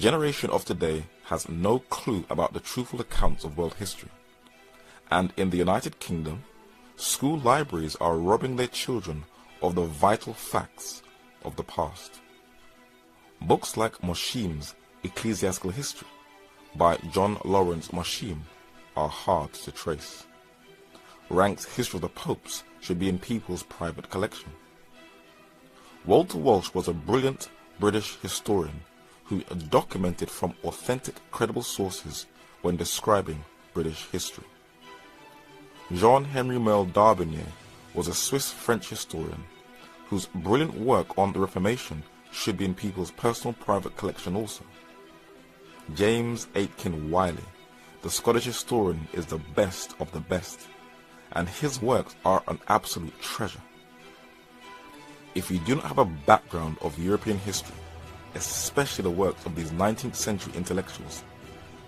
generation of today has no clue about the truthful accounts of world history. And in the United Kingdom, school libraries are robbing their children of the vital facts of the past. Books like Mosheim's Ecclesiastical History by John Lawrence Mosheim are hard to trace. Ranke's History of the Popes should be in people's private collection. Walter Walsh was a brilliant British historian who documented from authentic, credible sources when describing British history. Jean-Henri Merle d'Arbonnier was a Swiss-French historian whose brilliant work on the Reformation should be in people's personal private collection also. James Aitken Wiley, the Scottish historian, is the best of the best, and his works are an absolute treasure. If you do not have a background of European history, especially the works of these 19th century intellectuals,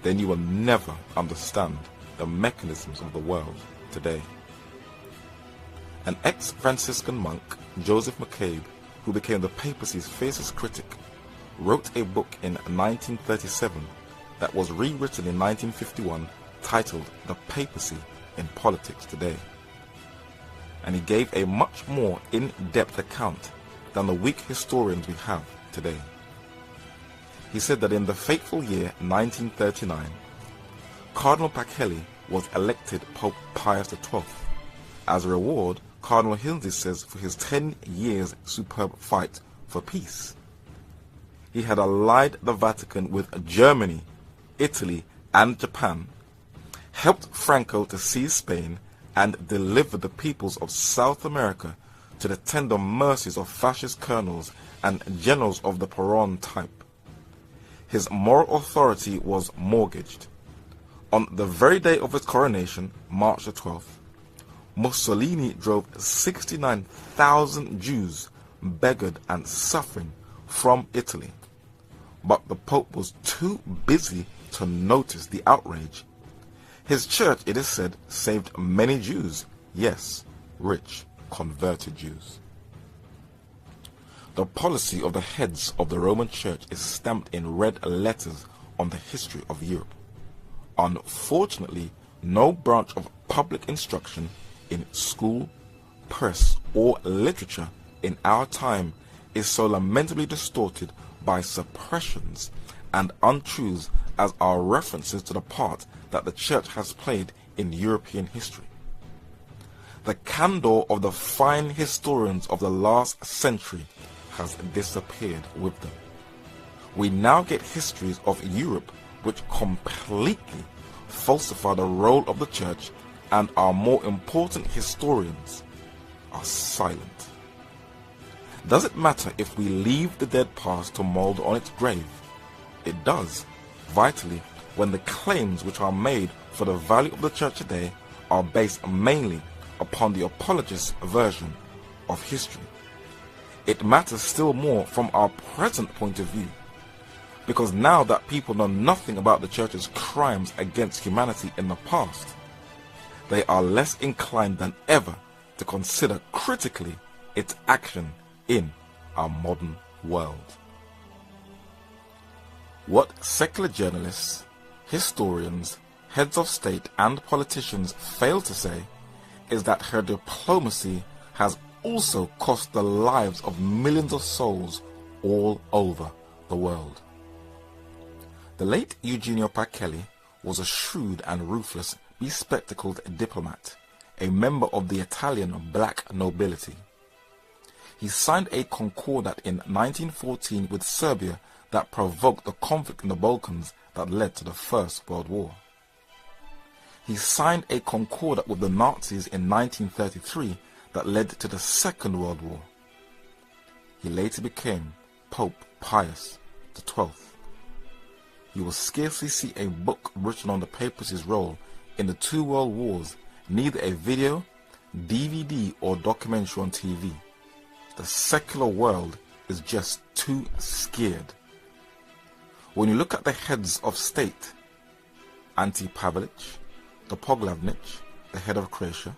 then you will never understand the mechanisms of the world today. An ex-Franciscan monk, Joseph McCabe, who became the papacy's fiercest critic, wrote a book in 1937 that was rewritten in 1951 titled The Papacy in Politics Today. And he gave a much more in-depth account than the weak historians we have today. He said that in the fateful year 1939, Cardinal Pacelli was elected Pope Pius XII. As a reward, Cardinal Hinsley says, for his 10 years superb fight for peace. He had allied the Vatican with Germany, Italy, and Japan, helped Franco to seize Spain, and delivered the peoples of South America to the tender mercies of fascist colonels and generals of the Peron type. His moral authority was mortgaged. On the very day of his coronation, March the 12th, Mussolini drove 69,000 Jews, beggared and suffering, from Italy. But the Pope was too busy to notice the outrage. His church, it is said, saved many Jews, yes, rich, converted Jews. The policy of the heads of the Roman Church is stamped in red letters on the history of Europe. Unfortunately, no branch of public instruction in school, press, or literature in our time is so lamentably distorted by suppressions and untruths as our references to the part that the Church has played in European history. The candor of the fine historians of the last century has disappeared with them. We now get histories of Europe which completely falsify the role of the Church, and our more important historians are silent. Does it matter if we leave the dead past to mold on its grave? It does, vitally, when the claims which are made for the value of the Church today are based mainly upon the apologist's version of history. It matters still more from our present point of view, because now that people know nothing about the Church's crimes against humanity in the past, they are less inclined than ever to consider critically its action in our modern world. What secular journalists, historians, heads of state and politicians fail to say is that her diplomacy has also cost the lives of millions of souls all over the world. The late Eugenio Pacelli was a shrewd and ruthless, bespectacled diplomat, a member of the Italian black nobility. He signed a concordat in 1914 with Serbia that provoked the conflict in the Balkans that led to the First World War. He signed a concordat with the Nazis in 1933 that led to the Second World War. He later became Pope Pius XII. You will scarcely see a book written on the papacy's role in the two world wars, neither a video, DVD, or documentary on TV. The secular world is just too scared. When you look at the heads of state, Ante Pavlich, the Poglavnich, the head of Croatia,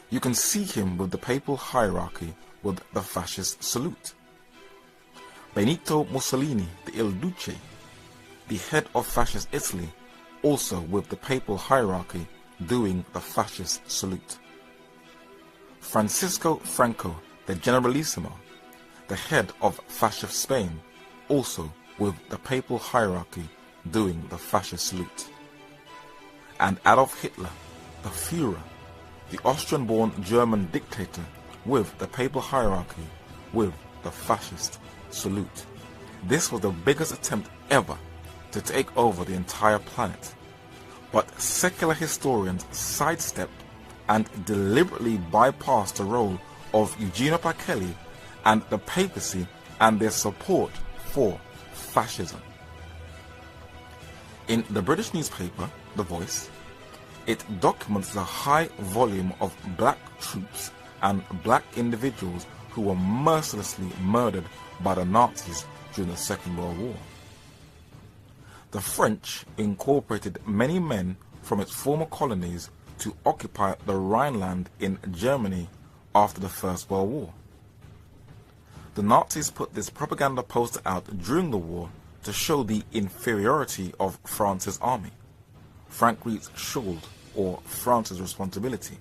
you can see him with the papal hierarchy with the fascist salute. Benito Mussolini, the Il Duce, the head of fascist Italy, also with the papal hierarchy doing the fascist salute. Francisco Franco, the Generalissimo, the head of fascist Spain, also with the papal hierarchy doing the fascist salute. And Adolf Hitler, the Führer, the Austrian-born German dictator with the papal hierarchy with the fascist salute. This was the biggest attempt ever to take over the entire planet. But secular historians sidestepped and deliberately bypassed the role of Eugenio Pacelli and the papacy and their support for fascism. In the British newspaper, The Voice, it documents the high volume of black troops and black individuals who were mercilessly murdered by the Nazis during the Second World War. The French incorporated many men from its former colonies to occupy the Rhineland in Germany after the First World War. The Nazis put this propaganda poster out during the war to show the inferiority of France's army, Frankreich's Schuld, or France's responsibility.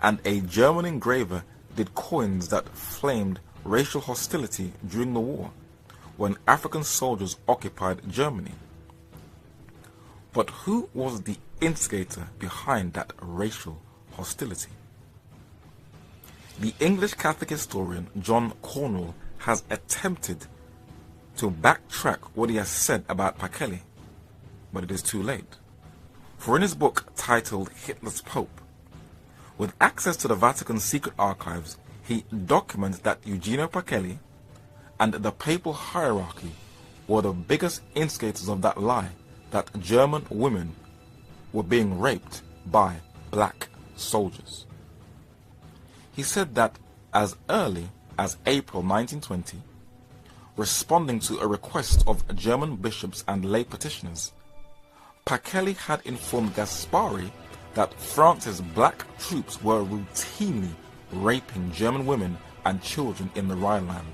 And a German engraver did coins that flamed racial hostility during the war, when African soldiers occupied Germany. But who was the instigator behind that racial hostility? The English Catholic historian John Cornwell has attempted to backtrack what he has said about Pacelli, but it is too late. For in his book titled Hitler's Pope, with access to the Vatican's secret archives, he documents that Eugenio Pacelli and the papal hierarchy were the biggest instigators of that lie that German women were being raped by black soldiers. He said that as early as April 1920, responding to a request of German bishops and lay petitioners, Pacelli had informed Gaspari that France's black troops were routinely raping German women and children in the Rhineland,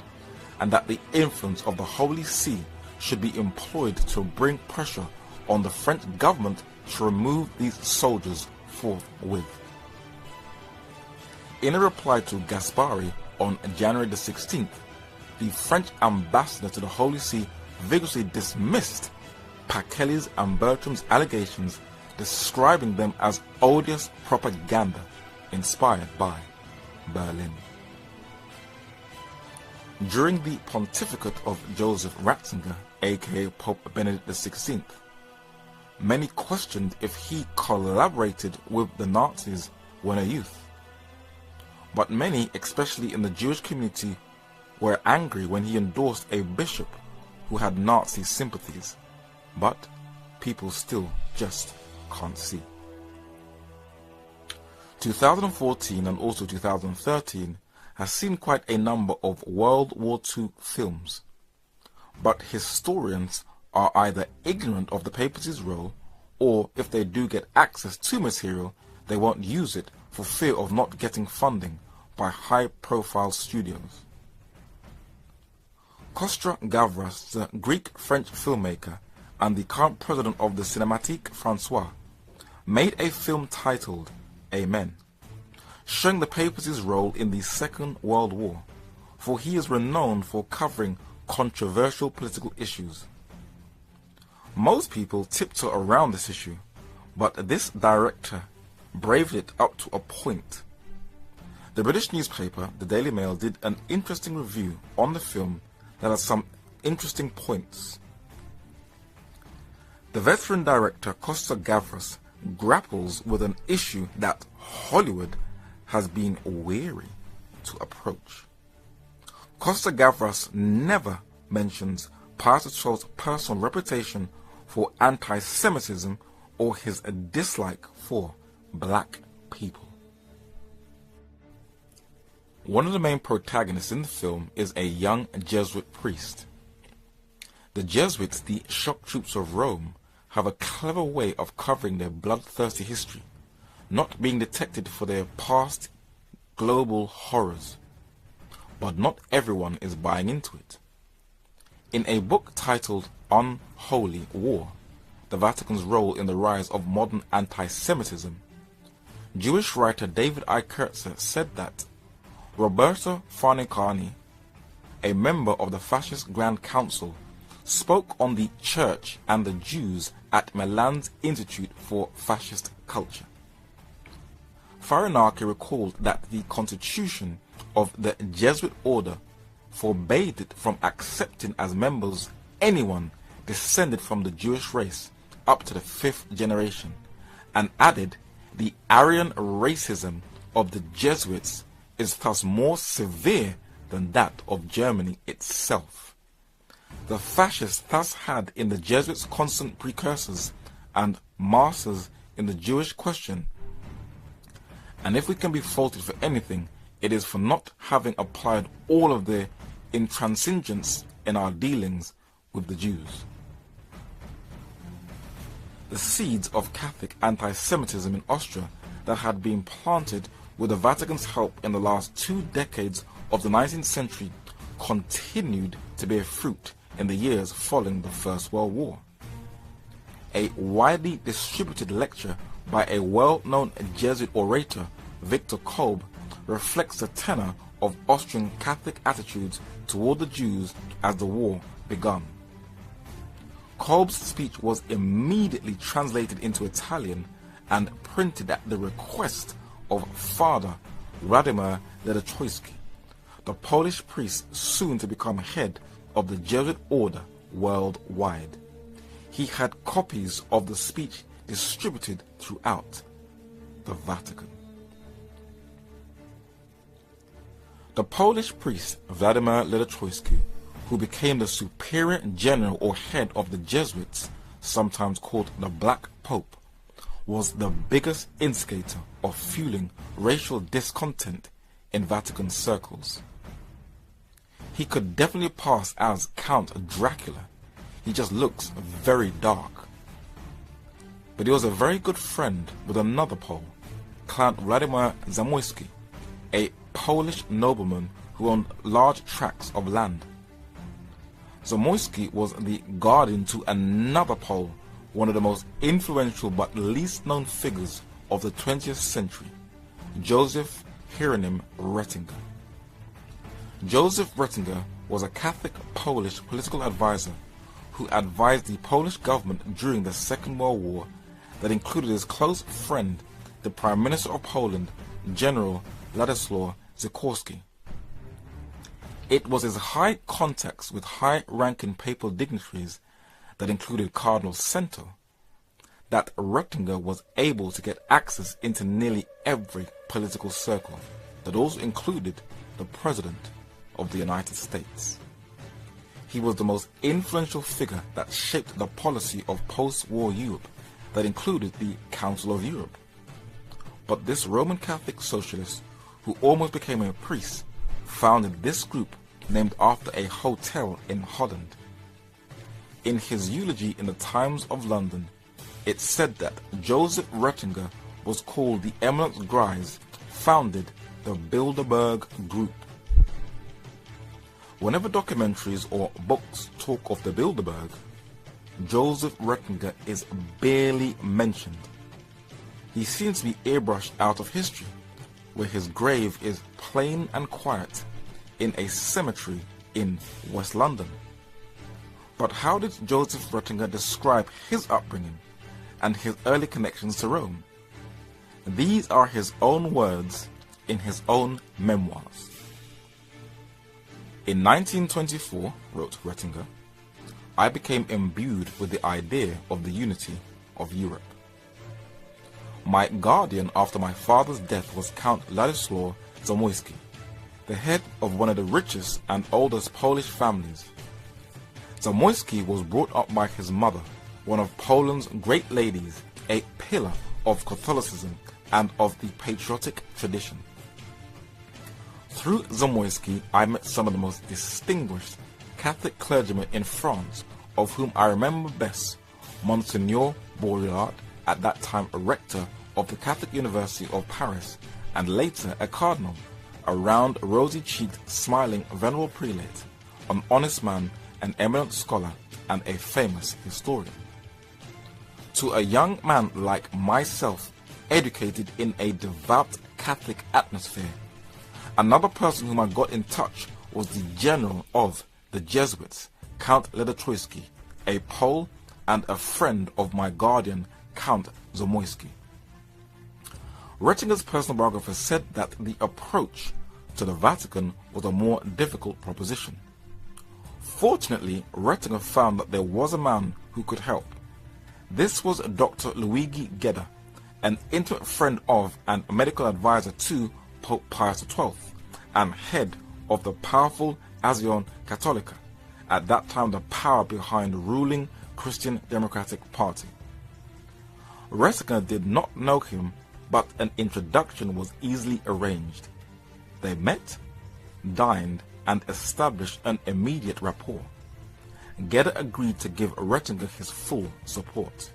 and that the influence of the Holy See should be employed to bring pressure on the French government to remove these soldiers forthwith. In a reply to Gaspari on January the 16th, the French ambassador to the Holy See vigorously dismissed Pacelli's and Bertram's allegations, describing them as odious propaganda inspired by Berlin. During the pontificate of Joseph Ratzinger, aka Pope Benedict XVI, many questioned if he collaborated with the Nazis when a youth. But many, especially in the Jewish community, were angry when he endorsed a bishop who had Nazi sympathies. But people still just can't see. 2014 and also 2013 has seen quite a number of World War II films. But historians are either ignorant of the papacy's role, or if they do get access to material, they won't use it for fear of not getting funding by high-profile studios. Kostra Gavras, the Greek-French filmmaker and the current president of the Cinémathèque Française, made a film titled Amen, showing the papacy's role in the Second World War, for he is renowned for covering controversial political issues. Most people tiptoe around this issue, but this director braved it up to a point. The British newspaper, the Daily Mail, did an interesting review on the film that has some interesting points. The veteran director Kostra Gavras grapples with an issue that Hollywood has been wary to approach. Kostra Gavras never mentions Pastor Troll's personal reputation for anti-Semitism or his dislike for black people. One of the main protagonists in the film is a young Jesuit priest. The Jesuits, the shock troops of Rome, have a clever way of covering their bloodthirsty history, not being detected for their past global horrors. But not everyone is buying into it. In a book titled Unholy War, the Vatican's Role in the Rise of Modern Anti-Semitism, Jewish writer David I. Kurtzer said that Roberto Farnicani, a member of the Fascist Grand Council, spoke on the Church and the Jews at Milan's Institute for Fascist Culture. Farnicani recalled that the constitution of the Jesuit order forbade it from accepting as members anyone descended from the Jewish race up to the 5th generation, and added, the Aryan racism of the Jesuits is thus more severe than that of Germany itself. The fascists thus had in the Jesuits constant precursors and masters in the Jewish question, and if we can be faulted for anything, it is for not having applied all of their intransigence in our dealings with the Jews. The seeds of Catholic anti-Semitism in Austria that had been planted with the Vatican's help in the last 2 decades of the 19th century continued to bear fruit in the years following the First World War. A widely distributed lecture by a well-known Jesuit orator, Victor Kolb, reflects the tenor of Austrian Catholic attitudes toward the Jews as the war began. Kolb's speech was immediately translated into Italian and printed at the request of Father Władimir Ledochowski, the Polish priest soon to become head of the Jesuit order worldwide. He had copies of the speech distributed throughout the Vatican. The Polish priest Władimir Ledochowski, who became the superior general or head of the Jesuits, sometimes called the Black Pope, was the biggest instigator of fueling racial discontent in Vatican circles. He could definitely pass as Count Dracula. He just looks very dark. But he was a very good friend with another Pole, Count Władimir Zamoyski, a Polish nobleman who owned large tracts of land. Zamoyski was the guardian to another Pole, one of the most influential but least known figures of the 20th century, Joseph Hieronym Ratzinger. Joseph Ratzinger was a Catholic Polish political advisor who advised the Polish government during the Second World War, that included his close friend, the Prime Minister of Poland, General Władysław Sikorski. It was his high contacts with high-ranking papal dignitaries that included Cardinal Sento that Ratzinger was able to get access into nearly every political circle that also included the President of the United States. He was the most influential figure that shaped the policy of post-war Europe that included the Council of Europe. But this Roman Catholic socialist, who almost became a priest, founded this group named after a hotel in Holland. In his eulogy in the Times of London, it said that Joseph Ratzinger was called the Eminent Grise, founded the Bilderberg Group. Whenever documentaries or books talk of the Bilderberg, Joseph Ratzinger is barely mentioned. He seems to be airbrushed out of history, where his grave is plain and quiet in a cemetery in West London. But how did Joseph Ratzinger describe his upbringing and his early connections to Rome? These are his own words in his own memoirs. In 1924, wrote Ratzinger, I became imbued with the idea of the unity of Europe. My guardian after my father's death was Count Władysław Zamoyski, the head of one of the richest and oldest Polish families. Zamoyski was brought up by his mother, one of Poland's great ladies, a pillar of Catholicism and of the patriotic tradition. Through Zamoyski, I met some of the most distinguished Catholic clergymen in France, of whom I remember best Monsignor Bourillard, at that time a rector of the Catholic University of Paris, and later a cardinal, a round, rosy-cheeked, smiling, venerable prelate, an honest man an eminent scholar and a famous historian. To a young man like myself, educated in a devout Catholic atmosphere, another person whom I got in touch was the general of the Jesuits, Count Ledotroitsky, a Pole and a friend of my guardian, Count Zamoyski. Rettinger's personal biographer said that the approach to the Vatican was a more difficult proposition. Fortunately, Rettinger found that there was a man who could help. This was Dr. Luigi Gedda, an intimate friend of and medical advisor to Pope Pius XII, and head of the powerful Azione Cattolica, at that time the power behind the ruling Christian Democratic Party. Rettinger did not know him, but an introduction was easily arranged. They met, dined, and established an immediate rapport. Gedda agreed to give Rettinger his full support.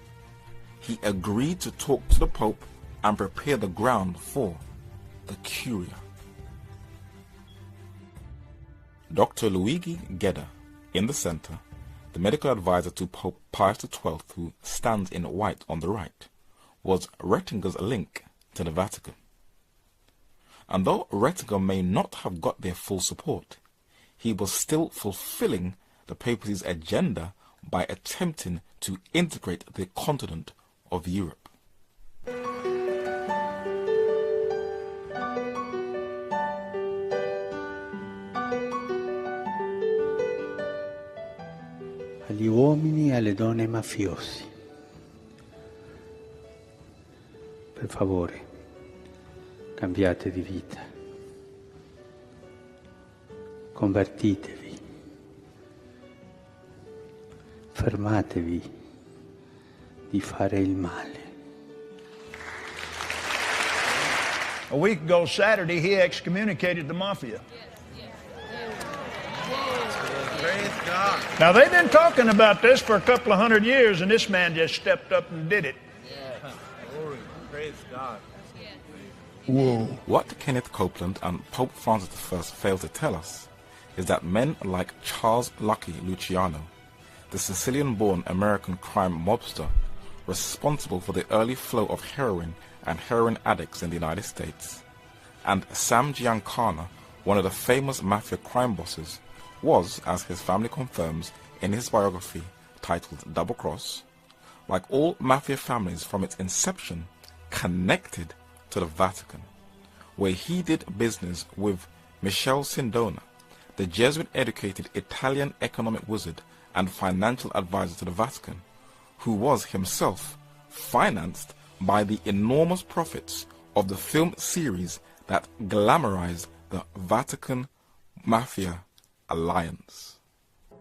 He agreed to talk to the Pope and prepare the ground for the Curia. Dr. Luigi Gedda, in the center, the medical advisor to Pope Pius XII, who stands in white on the right, was Rettinger's link to the Vatican. And though Rettinger may not have got their full support, he was still fulfilling the papacy's agenda by attempting to integrate the continent of Europe. Agli uomini e alle donne mafiosi, per favore, cambiate di vita, convertitevi, fermatevi di fare il male. A week ago Saturday, he excommunicated the mafia. Praise God. Now, they've been talking about this for a couple of 100 years, and this man just stepped up and did it. Yeah. Glory. Praise God. Whoa. What Kenneth Copeland and Pope Francis I failed to tell us is that men like Charles Lucky Luciano, the Sicilian-born American crime mobster responsible for the early flow of heroin and heroin addicts in the United States, and Sam Giancana, one of the famous mafia crime bosses, was, as his family confirms in his biography titled Double Cross, like all mafia families from its inception, connected to the Vatican, where he did business with Michele Sindona, the Jesuit-educated Italian economic wizard and financial advisor to the Vatican, who was himself financed by the enormous profits of the film series that glamorized the Vatican Mafia Alliance.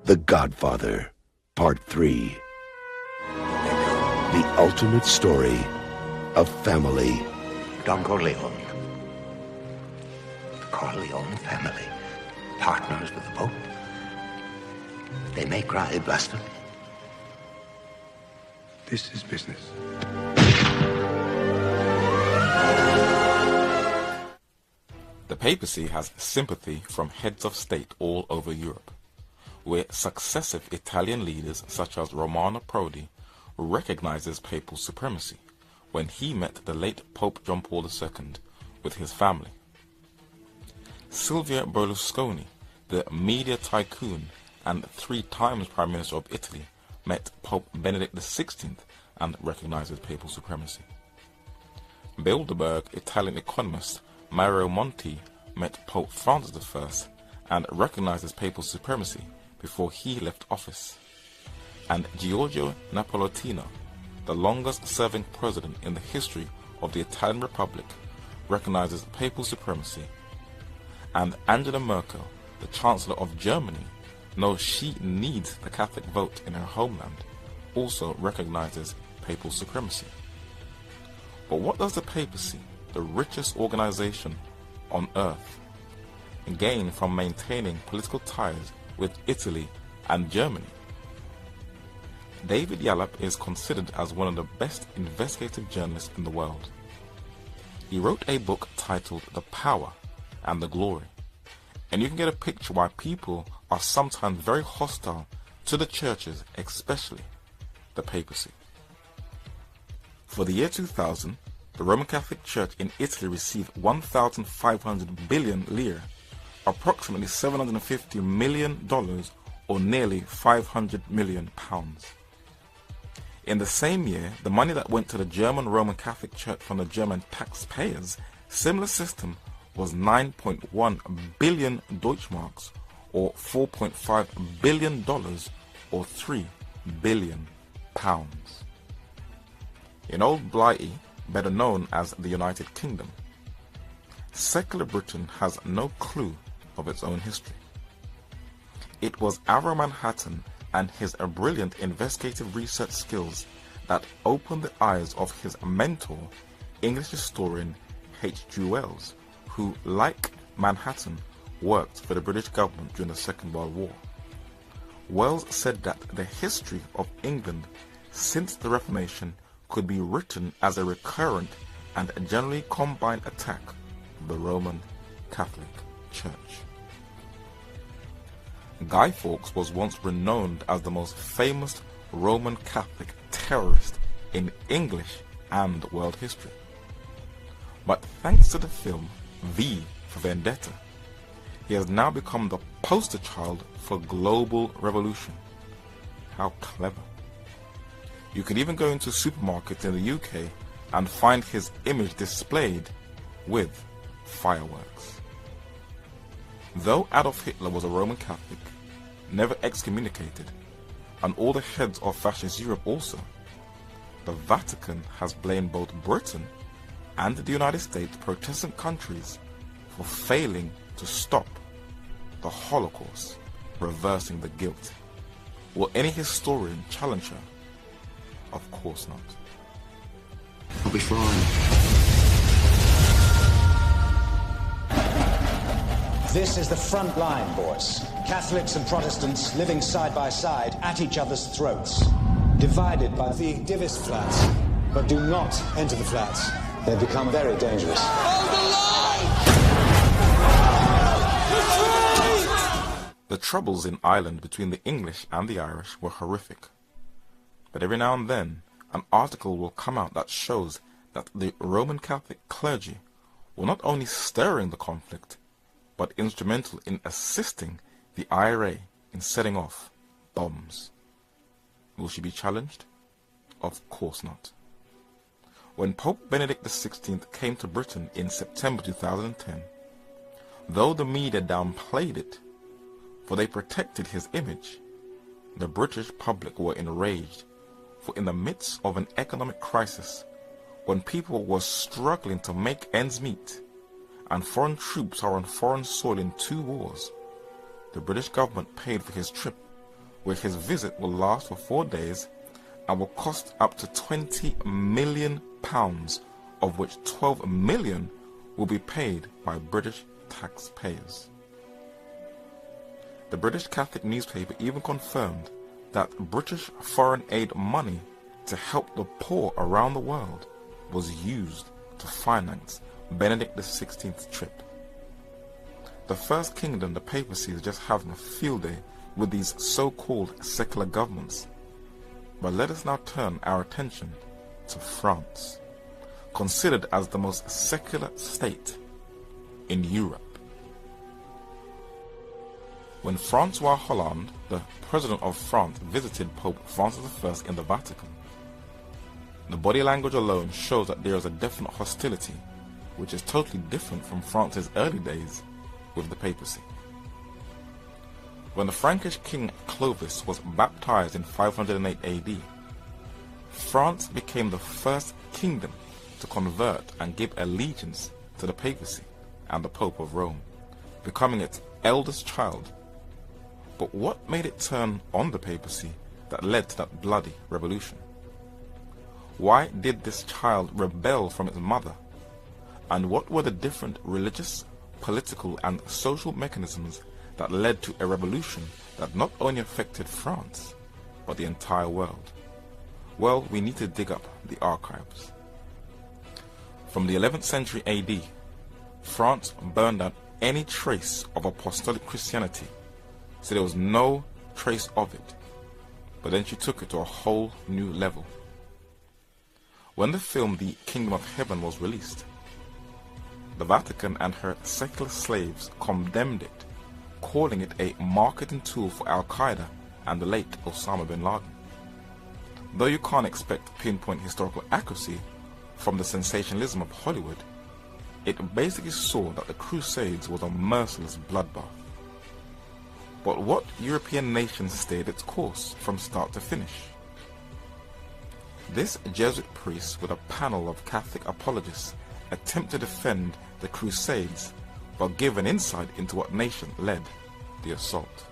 The Godfather, Part 3. The ultimate story of family. Don Corleone. The Corleone family. Partners with the Pope. They may cry blasphemy. This is business. The papacy has sympathy from heads of state all over Europe, where successive Italian leaders such as Romano Prodi recognizes papal supremacy when he met the late Pope John Paul II with his family. Silvio Berlusconi, the media tycoon and 3 times Prime Minister of Italy, met Pope Benedict XVI and recognizes papal supremacy. Bilderberg Italian economist Mario Monti met Pope Francis I and recognizes papal supremacy before he left office. And Giorgio Napolitano, the longest-serving president in the history of the Italian Republic, recognizes papal supremacy. And Angela Merkel, the Chancellor of Germany, knows she needs the Catholic vote in her homeland, also recognizes papal supremacy. But what does the papacy, the richest organization on earth, gain from maintaining political ties with Italy and Germany? David Yallop is considered as one of the best investigative journalists in the world. He wrote a book titled The Power and the Glory, and you can get a picture why people are sometimes very hostile to the churches, especially the papacy. For the year 2000, the Roman Catholic Church in Italy received 1,500 billion lire, approximately $750 million or nearly 500 million pounds. In the same year, the money that went to the German Roman Catholic Church from the German taxpayers, similar system, was 9.1 billion Deutschmarks or $4.5 billion or 3 billion pounds. In Old Blighty, better known as the United Kingdom, secular Britain has no clue of its own history. It was Avro Manhattan and his brilliant investigative research skills that opened the eyes of his mentor, English historian H.G. Wells, who, like Manhattan, worked for the British government during the Second World War. Wells said that the history of England since the Reformation could be written as a recurrent and generally combined attack of the Roman Catholic Church. Guy Fawkes was once renowned as the most famous Roman Catholic terrorist in English and world history. But thanks to the film V for Vendetta, he has now become the poster child for global revolution. How clever. You can even go into supermarkets in the UK and find his image displayed with fireworks. Though Adolf Hitler was a Roman Catholic, never excommunicated, and all the heads of fascist Europe also, the Vatican has blamed both Britain and the United States, Protestant countries, for failing to stop the Holocaust, reversing the guilt. Will any historian challenge her? Of course not. I'll be fine. This is the front line, boys. Catholics and Protestants living side by side at each other's throats, divided by the Divis flats. But do not enter the flats. They become very dangerous. The troubles in Ireland between the English and the Irish were horrific. But every now and then, an article will come out that shows that the Roman Catholic clergy were not only stirring the conflict, but instrumental in assisting the IRA in setting off bombs. Will she be challenged? Of course not. When Pope Benedict XVI came to Britain in September 2010, though the media downplayed it, for they protected his image, the British public were enraged. For in the midst of an economic crisis, when people were struggling to make ends meet, and foreign troops are on foreign soil in 2 wars, the British government paid for his trip, where his visit will last for 4 days and will cost up to £20 million, of which 12 million will be paid by British taxpayers. The British Catholic newspaper even confirmed that British foreign aid money to help the poor around the world was used to finance Benedict XVI's trip. The First Kingdom, the papacy, is just having a field day with these so-called secular governments. But let us now turn our attention to France, considered as the most secular state in Europe. When Francois Hollande, the President of France, visited Pope Francis I in the Vatican, the body language alone shows that there is a definite hostility, which is totally different from France's early days with the papacy. When the Frankish king Clovis was baptized in 508 AD, France became the first kingdom to convert and give allegiance to the papacy and the Pope of Rome, becoming its eldest child. But what made it turn on the papacy that led to that bloody revolution? Why did this child rebel from its mother? And what were the different religious, political and social mechanisms that led to a revolution that not only affected France, but the entire world? Well, we need to dig up the archives. From the 11th century AD, France burned out any trace of apostolic Christianity so there was no trace of it. But then she took it to a whole new level. When the film The Kingdom of Heaven was released, the Vatican and her secular slaves condemned it, calling it a marketing tool for Al-Qaeda and the late Osama bin Laden. Though you can't expect pinpoint historical accuracy from the sensationalism of Hollywood, it basically saw that the Crusades was a merciless bloodbath. But what European nation stayed its course from start to finish? This Jesuit priest with a panel of Catholic apologists attempt to defend the Crusades, but give an insight into what nation led the assault.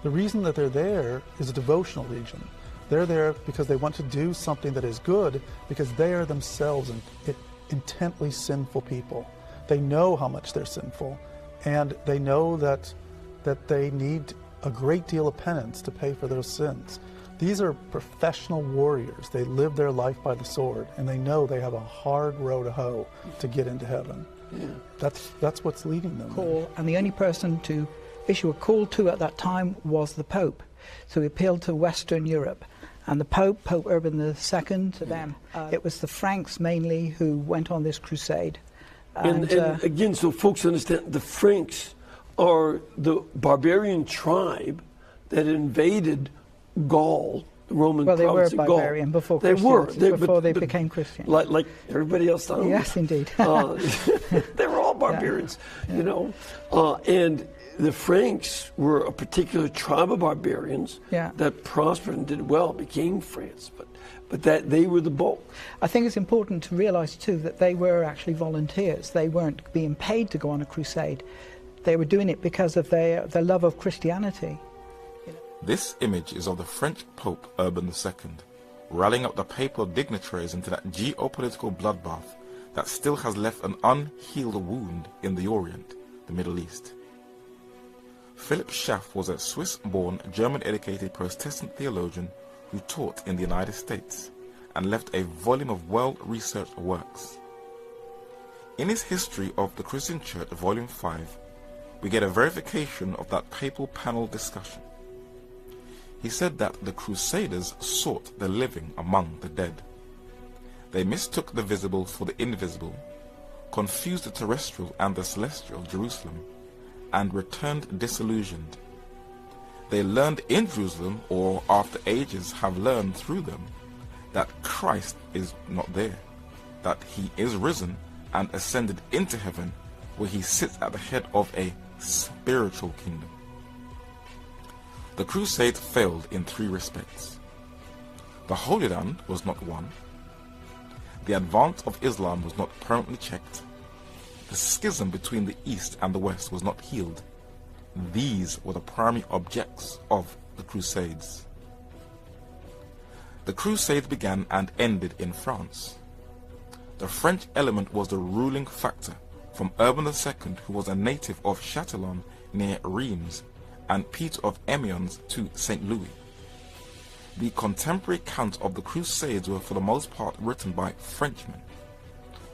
The reason that they're there is a devotional region. They're there because they want to do something that is good, because they are themselves intently sinful people. They know how much they're sinful, and they know that they need a great deal of penance to pay for those sins. These are professional warriors. They live their life by the sword, and they know they have a hard row to hoe to get into heaven. Yeah. That's what's leading them. Call, and the only person to issue a call to at that time was the Pope. So he appealed to Western Europe. And the Pope Urban II, to them, it was the Franks mainly who went on this crusade. And again, so folks understand, the Franks are the barbarian tribe that invaded Gaul, the Roman province of Gaul. Well, they were barbarian before Christians, before they became Christian. Like everybody else down there. Yes, indeed. They were all barbarians, you know. And the Franks were a particular tribe of barbarians that prospered and did well, became France, but that they were the bulk. I think it's important to realize too that they were actually volunteers. They weren't being paid to go on a crusade. They were doing it because of their love of Christianity. This image is of the French Pope Urban II, rallying up the papal dignitaries into that geopolitical bloodbath that still has left an unhealed wound in the Orient, the Middle East. Philip Schaff was a Swiss-born, German-educated Protestant theologian who taught in the United States and left a volume of well-researched works. In his History of the Christian Church, Volume 5, we get a verification of that papal panel discussion. He said that the Crusaders sought the living among the dead. They mistook the visible for the invisible, confused the terrestrial and the celestial Jerusalem, and returned disillusioned. They learned in Jerusalem, or after ages have learned through them, that Christ is not there, that he is risen and ascended into heaven, where he sits at the head of a spiritual kingdom. The crusade failed in three respects. The Holy Land was not won. The advance of Islam was not permanently checked. The schism between the East and the West was not healed. These were the primary objects of the Crusades. The Crusades began and ended in France. The French element was the ruling factor, from Urban II, who was a native of Châtillon near Reims, and Peter of Amiens to St. Louis. The contemporary accounts of the Crusades were for the most part written by Frenchmen.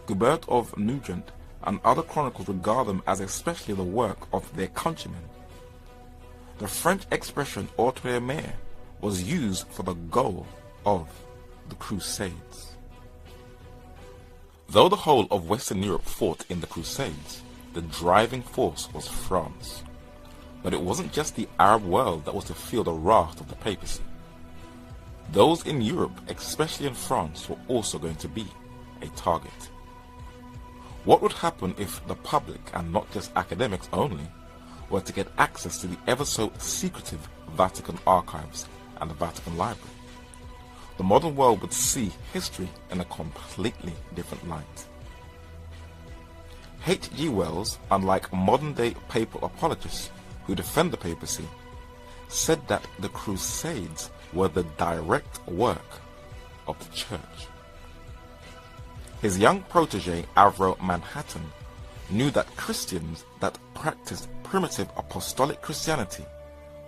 Guibert of Nugent and other chronicles regard them as especially the work of their countrymen. The French expression outre-mer was used for the goal of the Crusades. Though the whole of Western Europe fought in the Crusades, the driving force was France. But it wasn't just the Arab world that was to feel the wrath of the papacy. Those in Europe, especially in France, were also going to be a target. What would happen if the public, and not just academics only, were to get access to the ever so secretive Vatican archives and the Vatican Library? The modern world would see history in a completely different light. H.G. Wells, unlike modern-day papal apologists who defend the papacy, said that the Crusades were the direct work of the Church. His young protege, Avro Manhattan, knew that Christians that practiced primitive apostolic Christianity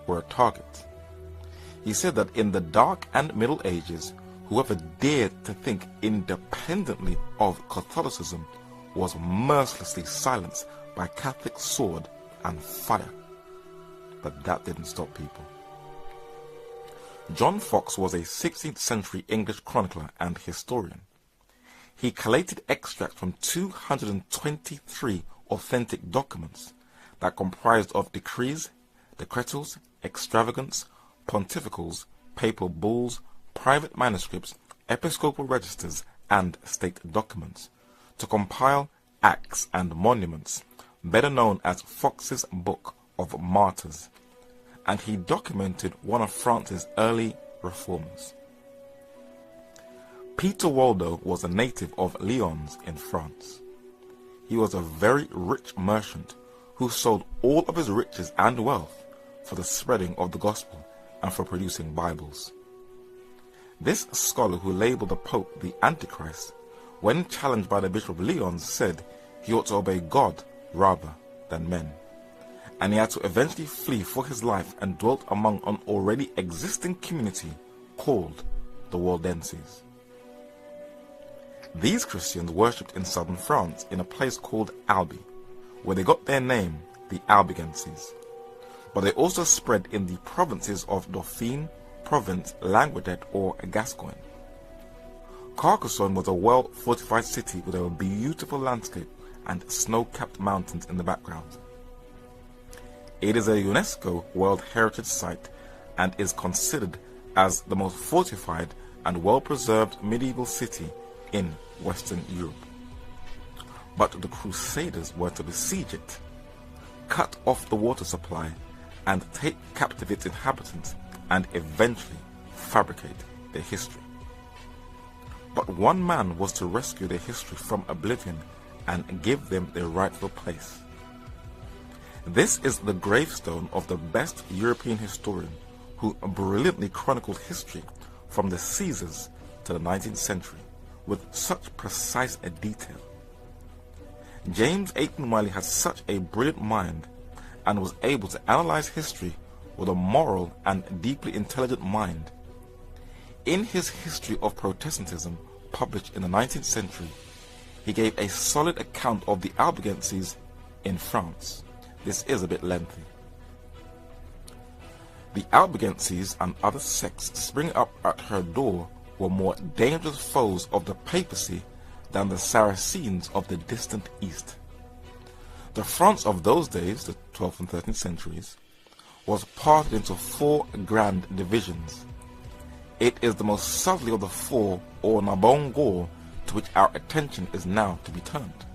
were a target. He said that in the Dark and Middle Ages, whoever dared to think independently of Catholicism was mercilessly silenced by Catholic sword and fire. but that didn't stop people. John Foxe was a 16th century English chronicler and historian. He collated extracts from 223 authentic documents that comprised of decrees, decretals, extravagants, pontificals, papal bulls, private manuscripts, episcopal registers, and state documents, to compile Acts and Monuments, better known as Foxe's Book of Martyrs, and he documented one of France's early reformers. Peter Waldo was a native of Lyons in France. He was a very rich merchant who sold all of his riches and wealth for the spreading of the gospel and for producing Bibles. This scholar, who labeled the Pope the Antichrist, when challenged by the Bishop of Lyons, said he ought to obey God rather than men, and he had to eventually flee for his life and dwelt among an already existing community called the Waldenses. These Christians worshipped in southern France in a place called Albi, where they got their name, the Albigenses. But they also spread in the provinces of Dauphine, Provence, Languedoc, or Gascogne. Carcassonne was a well-fortified city with a beautiful landscape and snow-capped mountains in the background. It is a UNESCO World Heritage Site and is considered as the most fortified and well-preserved medieval city in Western Europe. But the Crusaders were to besiege it, cut off the water supply, and take captive its inhabitants, and eventually fabricate their history. But one man was to rescue their history from oblivion and give them their rightful place. This is the gravestone of the best European historian who brilliantly chronicled history from the Caesars to the 19th century with such precise a detail. James Aiken Wiley had such a brilliant mind and was able to analyze history with a moral and deeply intelligent mind. In his History of Protestantism, published in the 19th century, he gave a solid account of the Albigenses in France. This is a bit lengthy. The Albigenses and other sects springing up at her door were more dangerous foes of the papacy than the Saracens of the distant East. The France of those days, the 12th and 13th centuries, was parted into 4 grand divisions. It is the most southerly of the 4, or Narbonne Gaul, to which our attention is now to be turned.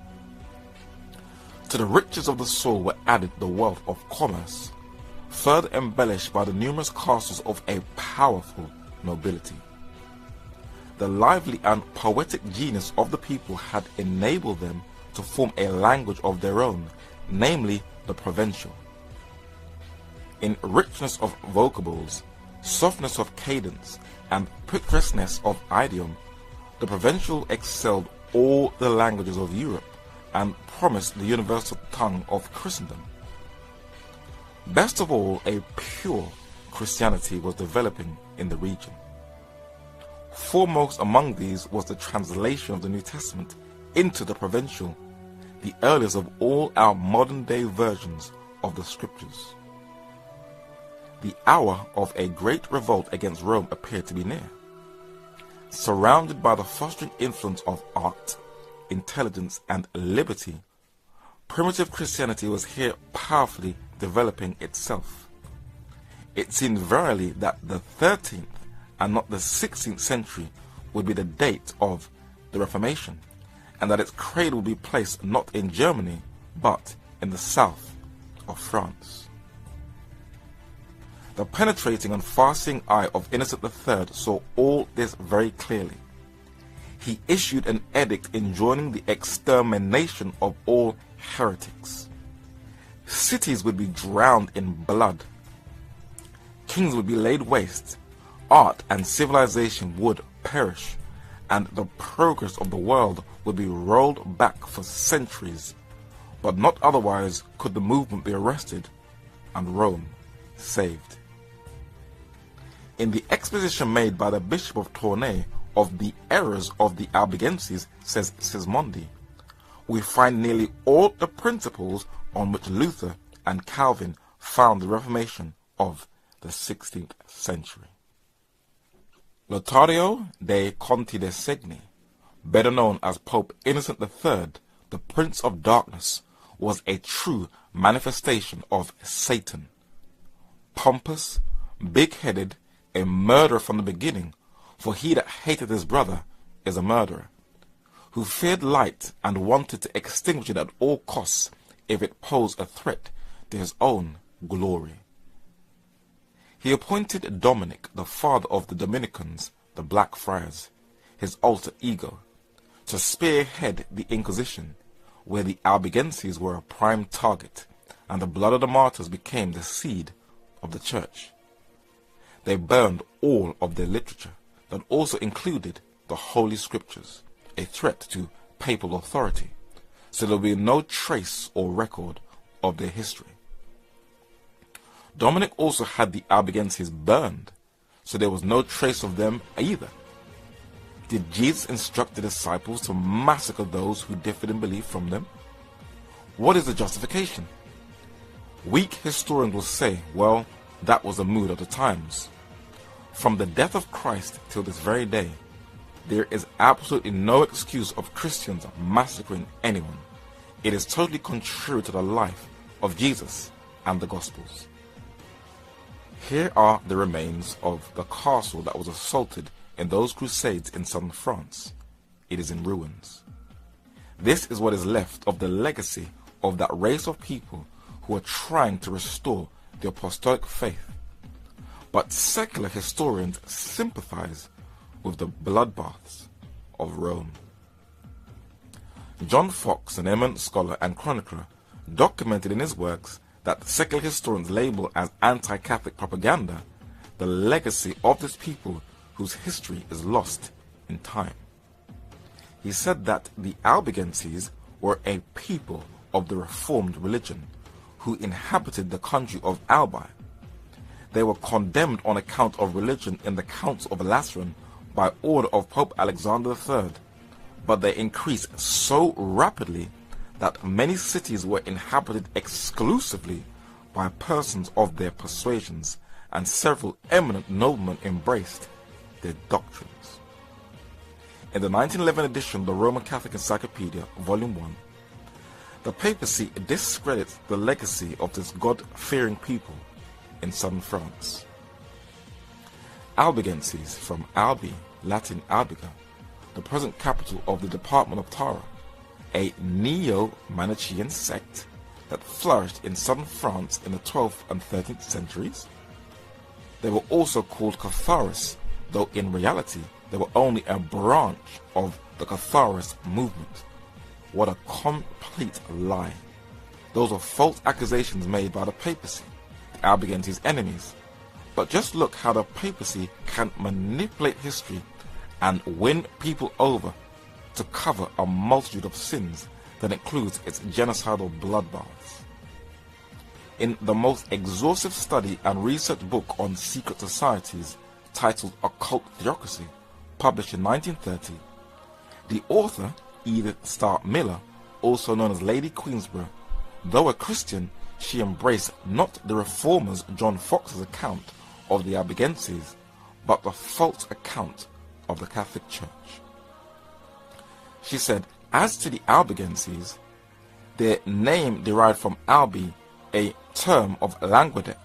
To the riches of the soil were added the wealth of commerce, further embellished by the numerous castles of a powerful nobility. The lively and poetic genius of the people had enabled them to form a language of their own, namely the Provençal. In richness of vocables, softness of cadence, and picturesqueness of idiom, the Provençal excelled all the languages of Europe and promised the universal tongue of Christendom. Best of all, a pure Christianity was developing in the region. Foremost among these was the translation of the New Testament into the Provençal, the earliest of all our modern-day versions of the Scriptures. The hour of a great revolt against Rome appeared to be near. Surrounded by the fostering influence of art, intelligence, and liberty, primitive Christianity was here powerfully developing itself. It seemed verily that the 13th and not the 16th century would be the date of the Reformation, and that its cradle would be placed not in Germany, but in the south of France. The penetrating and far-seeing eye of Innocent III saw all this very clearly. He issued an edict enjoining the extermination of all heretics. Cities would be drowned in blood. Kings would be laid waste. Art and civilization would perish, and the progress of the world would be rolled back for centuries. But not otherwise could the movement be arrested and Rome saved. In the exposition made by the Bishop of Tournai of the errors of the Albigenses, says Sismondi, we find nearly all the principles on which Luther and Calvin found the Reformation of the 16th century. Lotario de Conti de Segni, better known as Pope Innocent III, the Prince of Darkness, was a true manifestation of Satan. Pompous, big-headed, a murderer from the beginning, for he that hated his brother is a murderer, who feared light and wanted to extinguish it at all costs if it posed a threat to his own glory. He appointed Dominic, the father of the Dominicans, the Black Friars, his alter ego, to spearhead the Inquisition, where the Albigenses were a prime target, and the blood of the martyrs became the seed of the church. They burned all of their literature, that also included the Holy Scriptures, a threat to papal authority, so there will be no trace or record of their history. Dominic also had the Albigenses burned, so there was no trace of them either. Did Jesus instruct the disciples to massacre those who differed in belief from them? What is the justification? Weak historians will say, well, that was the mood of the times. From the death of Christ till this very day, there is absolutely no excuse of Christians massacring anyone. It is totally contrary to the life of Jesus and the Gospels. Here are the remains of the castle that was assaulted in those crusades in southern France. It is in ruins. This is what is left of the legacy of that race of people who are trying to restore the apostolic faith. But secular historians sympathize with the bloodbaths of Rome. John Fox, an eminent scholar and chronicler, documented in his works that secular historians label as anti-Catholic propaganda the legacy of this people whose history is lost in time. He said that the Albigenses were a people of the Reformed religion who inhabited the country of Albi. They were condemned on account of religion in the Council of Lateran by order of Pope Alexander III, but they increased so rapidly that many cities were inhabited exclusively by persons of their persuasions, and several eminent noblemen embraced their doctrines. In the 1911 edition of the Roman Catholic Encyclopedia, Volume 1, the papacy discredits the legacy of this God-fearing people in southern France. Albigenses, from Albi, Latin Albiga, the present capital of the department of Tara, a neo-Manichaean sect that flourished in southern France in the 12th and 13th centuries. They were also called Catharists, though in reality they were only a branch of the Catharist movement. What a complete lie. Those are false accusations made by the papacy, the Albigenses' enemies. But just look how the papacy can manipulate history and win people over to cover a multitude of sins that includes its genocidal bloodbaths. In the most exhaustive study and research book on secret societies titled Occult Theocracy, published in 1930, the author, Edith Starr Miller, also known as Lady Queensborough, though a Christian, she embraced not the reformers John Fox's account of the Albigenses, but the false account of the Catholic Church. She said, as to the Albigenses, their name derived from Albi, a term of Languedoc,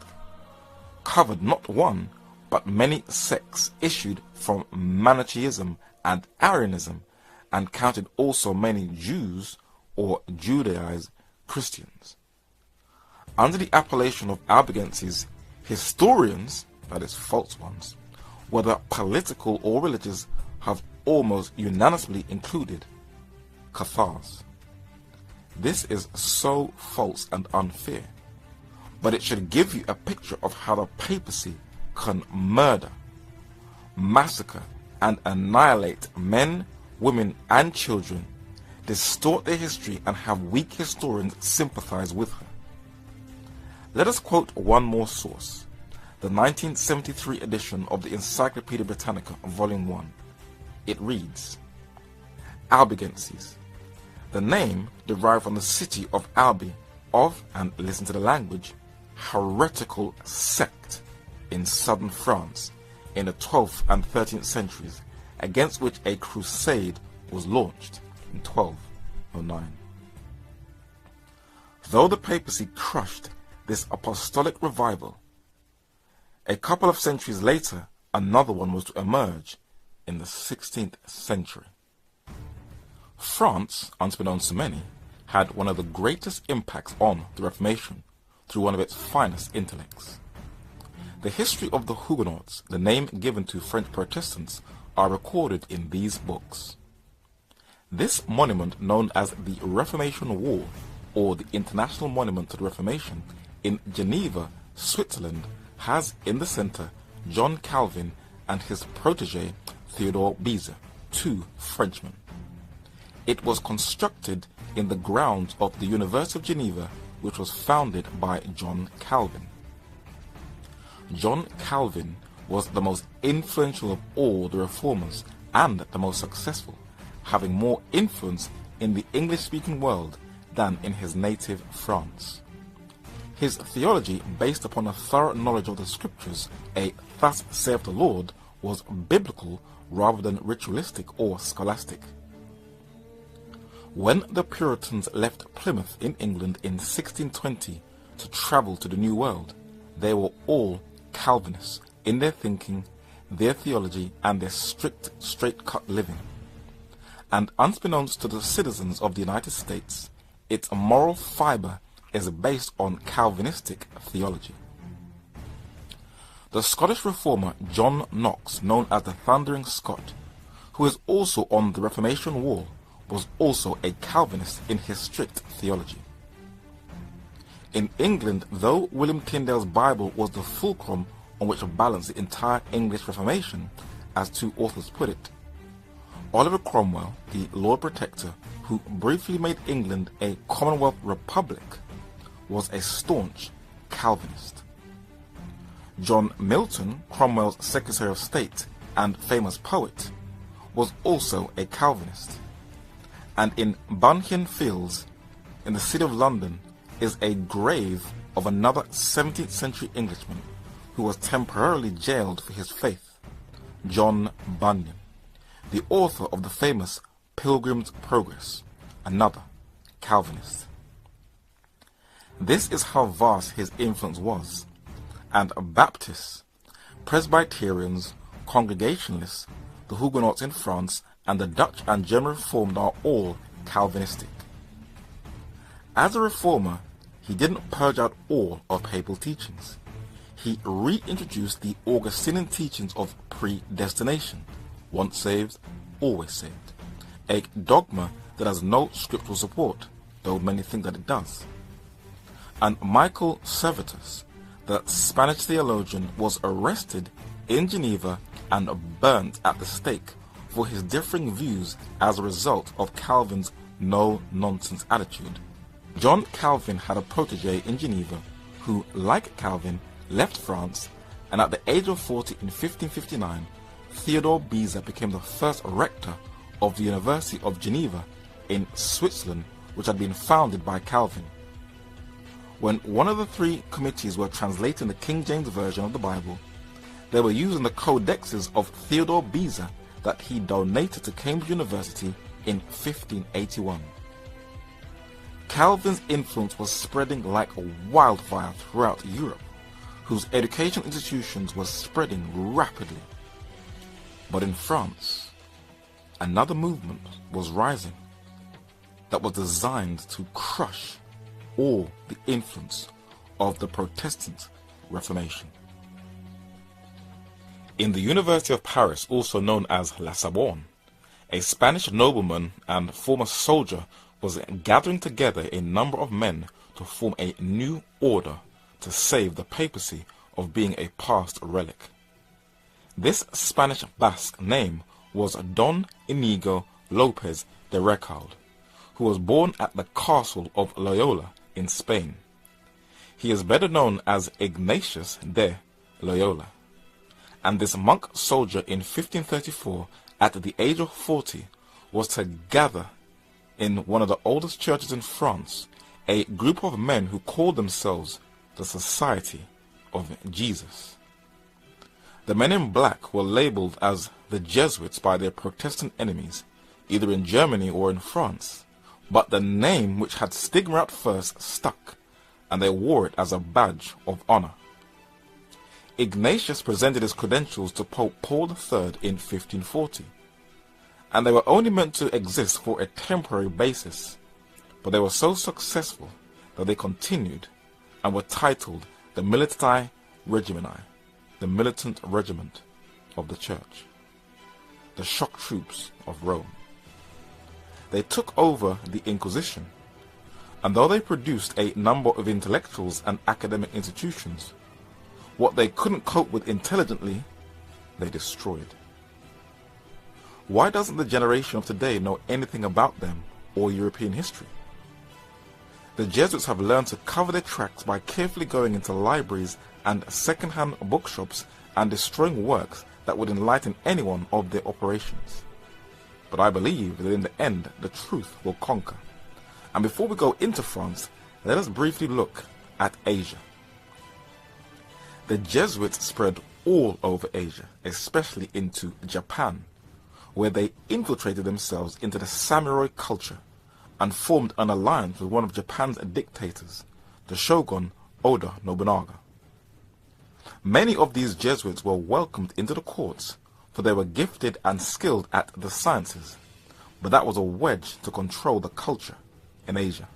covered not one, but many sects issued from Manichaeism and Arianism, and counted also many Jews or Judaized Christians. Under the appellation of Albigenses, historians, that is false ones, whether political or religious, have almost unanimously included Cathars. This is so false and unfair, but it should give you a picture of how the papacy can murder, massacre, and annihilate men, women, and children, distort their history, and have weak historians sympathize with her. Let us quote one more source, the 1973 edition of the Encyclopedia Britannica, Volume 1. It reads, Albigenses. The name derived from the city of Albi, of, and listen to the language, heretical sect in southern France in the 12th and 13th centuries, against which a crusade was launched in 1209. Though the papacy crushed this apostolic revival, a couple of centuries later, another one was to emerge in the 16th century. France, unbeknownst to many, had one of the greatest impacts on the Reformation through one of its finest intellects. The history of the Huguenots, the name given to French Protestants, are recorded in these books. This monument, known as the Reformation Wall, or the International Monument to the Reformation, in Geneva, Switzerland, has in the center John Calvin and his protege Theodore Beza, two Frenchmen. It was constructed in the grounds of the University of Geneva, which was founded by John Calvin. John Calvin was the most influential of all the reformers and the most successful, having more influence in the English-speaking world than in his native France. His theology, based upon a thorough knowledge of the scriptures, a "thus saith the Lord," was biblical rather than ritualistic or scholastic. When the Puritans left Plymouth in England in 1620 to travel to the New World, they were all Calvinists in their thinking, their theology, and their strict, straight-cut living. And unbeknownst to the citizens of the United States, its moral fiber is based on Calvinistic theology. The Scottish reformer John Knox, known as the Thundering Scot, who is also on the Reformation Wall, was also a Calvinist in his strict theology. In England, though William Tyndale's Bible was the fulcrum on which to balance the entire English Reformation, as two authors put it, Oliver Cromwell, the Lord Protector, who briefly made England a Commonwealth Republic, was a staunch Calvinist. John Milton, Cromwell's Secretary of State and famous poet, was also a Calvinist. And in Bunhian Fields, in the city of London, is a grave of another 17th century Englishman who was temporarily jailed for his faith, John Bunyan, the author of the famous Pilgrim's Progress, another Calvinist. This is how vast his influence was, and Baptists, Presbyterians, Congregationalists, the Huguenots in France, and the Dutch and German Reformed are all Calvinistic. As a reformer, he didn't purge out all of papal teachings. He reintroduced the Augustinian teachings of predestination, once saved, always saved, a dogma that has no scriptural support, though many think that it does. And Michael Servetus, the Spanish theologian, was arrested in Geneva and burnt at the stake for his differing views as a result of Calvin's no-nonsense attitude. John Calvin had a protege in Geneva who, like Calvin, left France, and at the age of 40 in 1559, Theodore Beza became the first rector of the University of Geneva in Switzerland, which had been founded by Calvin. When one of the three committees were translating the King James Version of the Bible, they were using the codexes of Theodore Beza that he donated to Cambridge University in 1581. Calvin's influence was spreading like a wildfire throughout Europe, whose educational institutions were spreading rapidly. But in France, another movement was rising that was designed to crush all the influence of the Protestant Reformation. In the University of Paris, also known as La Sorbonne, a Spanish nobleman and former soldier was gathering together a number of men to form a new order to save the papacy of being a past relic. This Spanish Basque name was Don Inigo Lopez de Recalde, who was born at the castle of Loyola in Spain. He is better known as Ignatius de Loyola. And this monk soldier in 1534, at the age of 40, was to gather in one of the oldest churches in France a group of men who called themselves the Society of Jesus. The men in black were labeled as the Jesuits by their Protestant enemies, either in Germany or in France, but the name, which had stigma at first, stuck, and they wore it as a badge of honor. Ignatius presented his credentials to Pope Paul III in 1540, and they were only meant to exist for a temporary basis, but they were so successful that they continued and were titled the Militari Regimini, the militant regiment of the Church, the shock troops of Rome. They took over the Inquisition, and though they produced a number of intellectuals and academic institutions, what they couldn't cope with intelligently, they destroyed. Why doesn't the generation of today know anything about them or European history? The Jesuits have learned to cover their tracks by carefully going into libraries and second-hand bookshops and destroying works that would enlighten anyone of their operations. But I believe that in the end, the truth will conquer. And before we go into France, let us briefly look at Asia. The Jesuits spread all over Asia, especially into Japan, where they infiltrated themselves into the samurai culture and formed an alliance with one of Japan's dictators, the shogun Oda Nobunaga. Many of these Jesuits were welcomed into the courts, for they were gifted and skilled at the sciences, but that was a wedge to control the culture in Asia.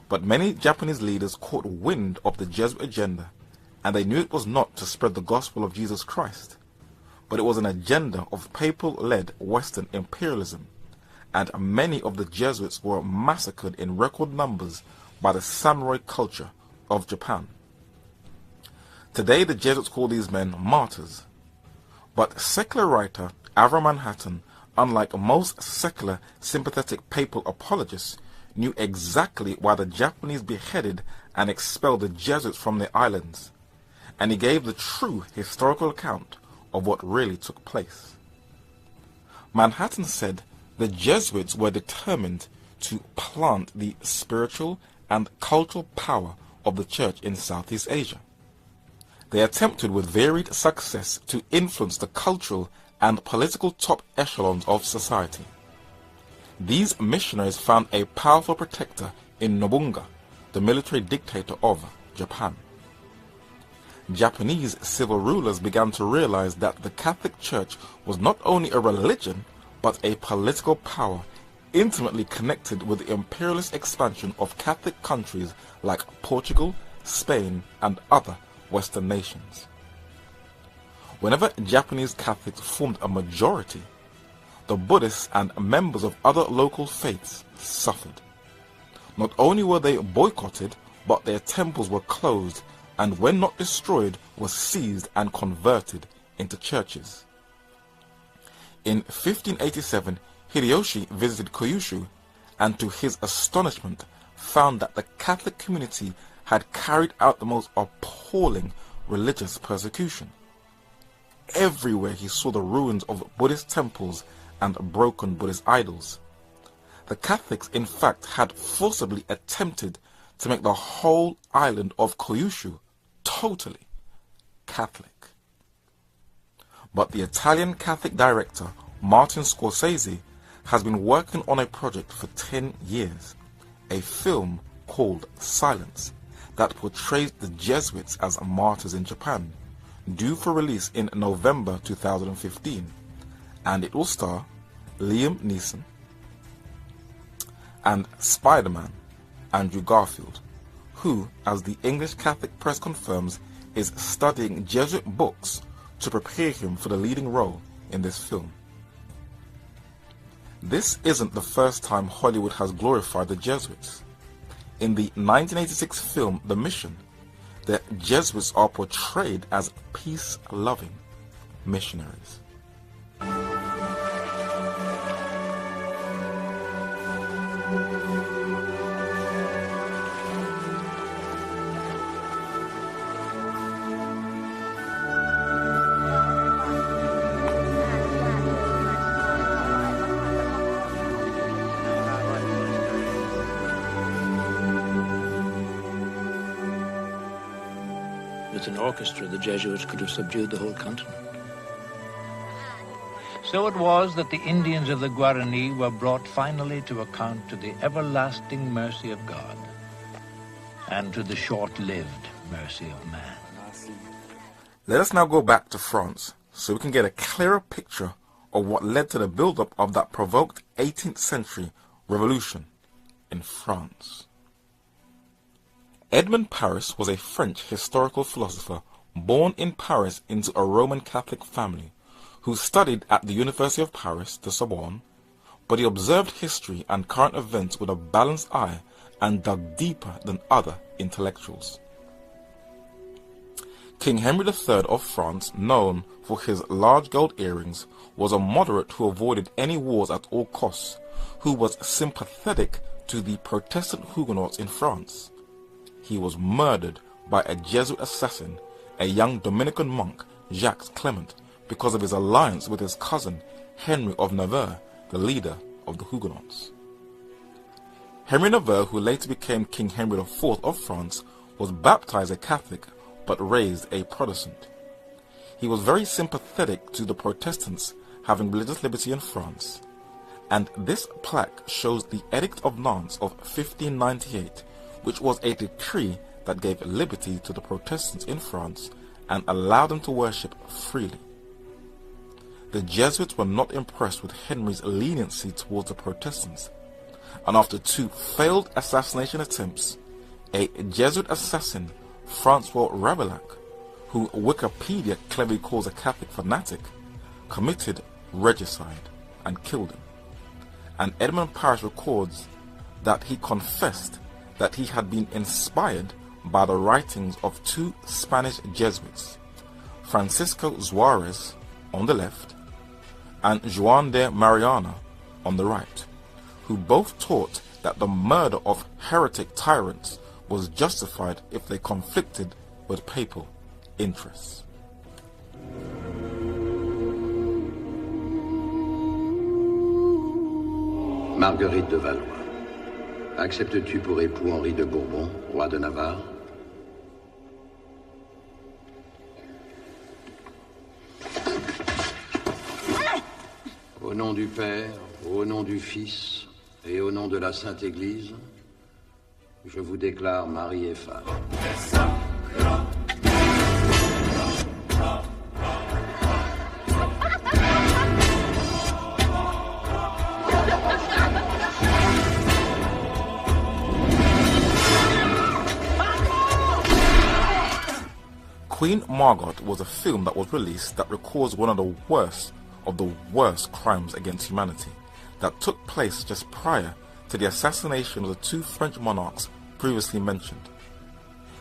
But many Japanese leaders caught wind of the Jesuit agenda, and they knew it was not to spread the gospel of Jesus Christ, but it was an agenda of papal-led Western imperialism, and many of the Jesuits were massacred in record numbers by the samurai culture of Japan. Today the Jesuits call these men martyrs, but secular writer Avram Manhattan, unlike most secular sympathetic papal apologists, knew exactly why the Japanese beheaded and expelled the Jesuits from their islands, and he gave the true historical account of what really took place. Manhattan said the Jesuits were determined to plant the spiritual and cultural power of the church in Southeast Asia. They attempted with varied success to influence the cultural and political top echelons of society. These missionaries found a powerful protector in Nobunaga, the military dictator of Japan. Japanese civil rulers began to realize that the Catholic Church was not only a religion, but a political power intimately connected with the imperialist expansion of Catholic countries like Portugal, Spain, and other Western nations. Whenever Japanese Catholics formed a majority, the Buddhists and members of other local faiths suffered. Not only were they boycotted, but their temples were closed, and when not destroyed, were seized and converted into churches. In 1587, Hideyoshi visited Kyushu, and to his astonishment found that the Catholic community had carried out the most appalling religious persecution. Everywhere he saw the ruins of Buddhist temples and broken Buddhist idols. The Catholics, in fact, had forcibly attempted to make the whole island of Kyushu totally Catholic. But the Italian Catholic director Martin Scorsese has been working on a project for 10 years, a film called Silence, that portrays the Jesuits as martyrs in Japan, due for release in November 2015, and it will star Liam Neeson and Spider-Man Andrew Garfield, who, as the English Catholic press confirms, is studying Jesuit books to prepare him for the leading role in this film. This isn't the first time Hollywood has glorified the Jesuits. In the 1986 film The Mission, the Jesuits are portrayed as peace-loving missionaries. with an orchestra, the Jesuits could have subdued the whole continent. So it was that the Indians of the Guarani were brought finally to account to the everlasting mercy of God and to the short-lived mercy of man. Let us now go back to France so we can get a clearer picture of what led to the build-up of that provoked 18th century revolution in France. Edmond Paris was a French historical philosopher born in Paris into a Roman Catholic family who studied at the University of Paris, the Sorbonne, but he observed history and current events with a balanced eye and dug deeper than other intellectuals. King Henry III of France, known for his large gold earrings, was a moderate who avoided any wars at all costs, who was sympathetic to the Protestant Huguenots in France. He was murdered by a Jesuit assassin, a young Dominican monk, Jacques Clement, because of his alliance with his cousin, Henry of Navarre, the leader of the Huguenots. Henry Navarre, who later became King Henry IV of France, was baptized a Catholic but raised a Protestant. He was very sympathetic to the Protestants having religious liberty in France, and this plaque shows the Edict of Nantes of 1598, which was a decree that gave liberty to the Protestants in France and allowed them to worship freely. The Jesuits were not impressed with Henry's leniency towards the Protestants, and after 2 failed assassination attempts, a Jesuit assassin, Francois Rabelais, who Wikipedia cleverly calls a Catholic fanatic, committed regicide and killed him. And Edmond Paris records that he confessed that he had been inspired by the writings of 2 Spanish Jesuits, Francisco Suarez on the left and Juan de Mariana on the right, who both taught that the murder of heretic tyrants was justified if they conflicted with papal interests. Marguerite de Valois, acceptes-tu pour époux Henri de Bourbon, roi de Navarre? Au nom du Père, au nom du Fils et au nom de la Sainte Église, je vous déclare mari et femme. Queen Margot was a film that was released that records one of the worst crimes against humanity that took place just prior to the assassination of the 2 French monarchs previously mentioned.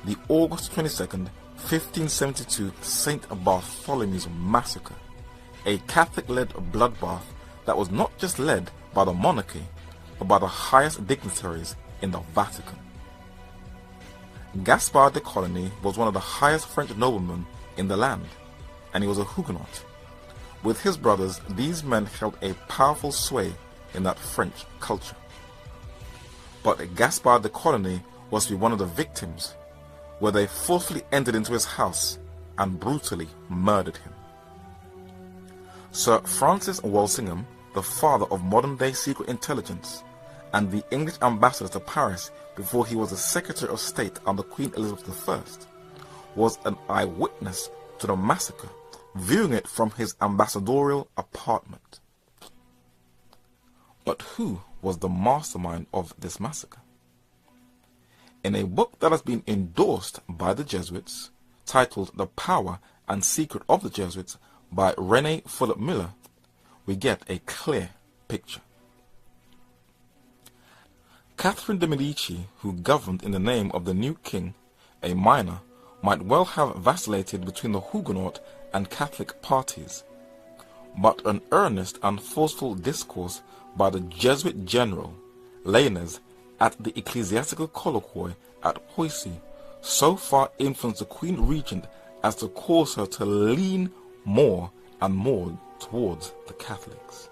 The August 22nd, 1572 St. Bartholomew's Massacre, a Catholic-led bloodbath that was not just led by the monarchy, but by the highest dignitaries in the Vatican. Gaspard de Coligny was one of the highest French noblemen in the land, and he was a Huguenot. With his brothers, these men held a powerful sway in that French culture. But Gaspard de Coligny was to be one of the victims, where they forcefully entered into his house and brutally murdered him. Sir Francis Walsingham, the father of modern-day secret intelligence, and the English ambassador to Paris before he was the Secretary of State under Queen Elizabeth I, was an eyewitness to the massacre, viewing it from his ambassadorial apartment. But who was the mastermind of this massacre? In a book that has been endorsed by the Jesuits, titled The Power and Secret of the Jesuits by René Philip Miller, we get a clear picture. Catherine de' Medici, who governed in the name of the new king, a minor, might well have vacillated between the Huguenot and Catholic parties, but an earnest and forceful discourse by the Jesuit general, Lainez, at the ecclesiastical colloquy at Poissy, so far influenced the Queen Regent as to cause her to lean more and more towards the Catholics.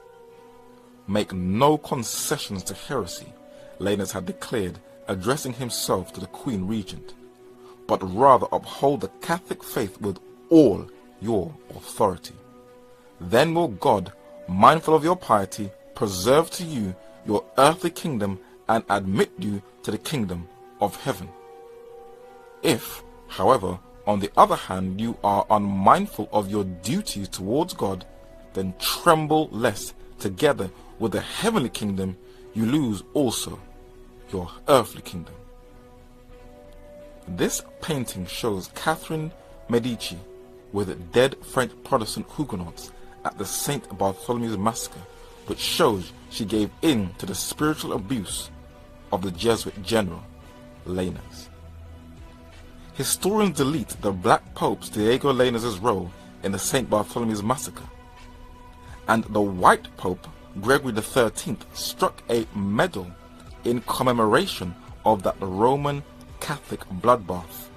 Make no concessions to heresy, Lainez had declared, addressing himself to the Queen Regent, but rather uphold the Catholic faith with all your authority. Then will God, mindful of your piety, preserve to you your earthly kingdom and admit you to the kingdom of heaven. If, however, on the other hand, you are unmindful of your duties towards God, then tremble lest, together with the heavenly kingdom, you lose also your earthly kingdom. This painting shows Catherine Medici with dead French Protestant Huguenots at the St. Bartholomew's Massacre, which shows she gave in to the spiritual abuse of the Jesuit general, Lainez. Historians delete the Black Pope's Diego Lainez's role in the St. Bartholomew's Massacre, and the White Pope, Gregory XIII, struck a medal in commemoration of that Roman Catholic bloodbath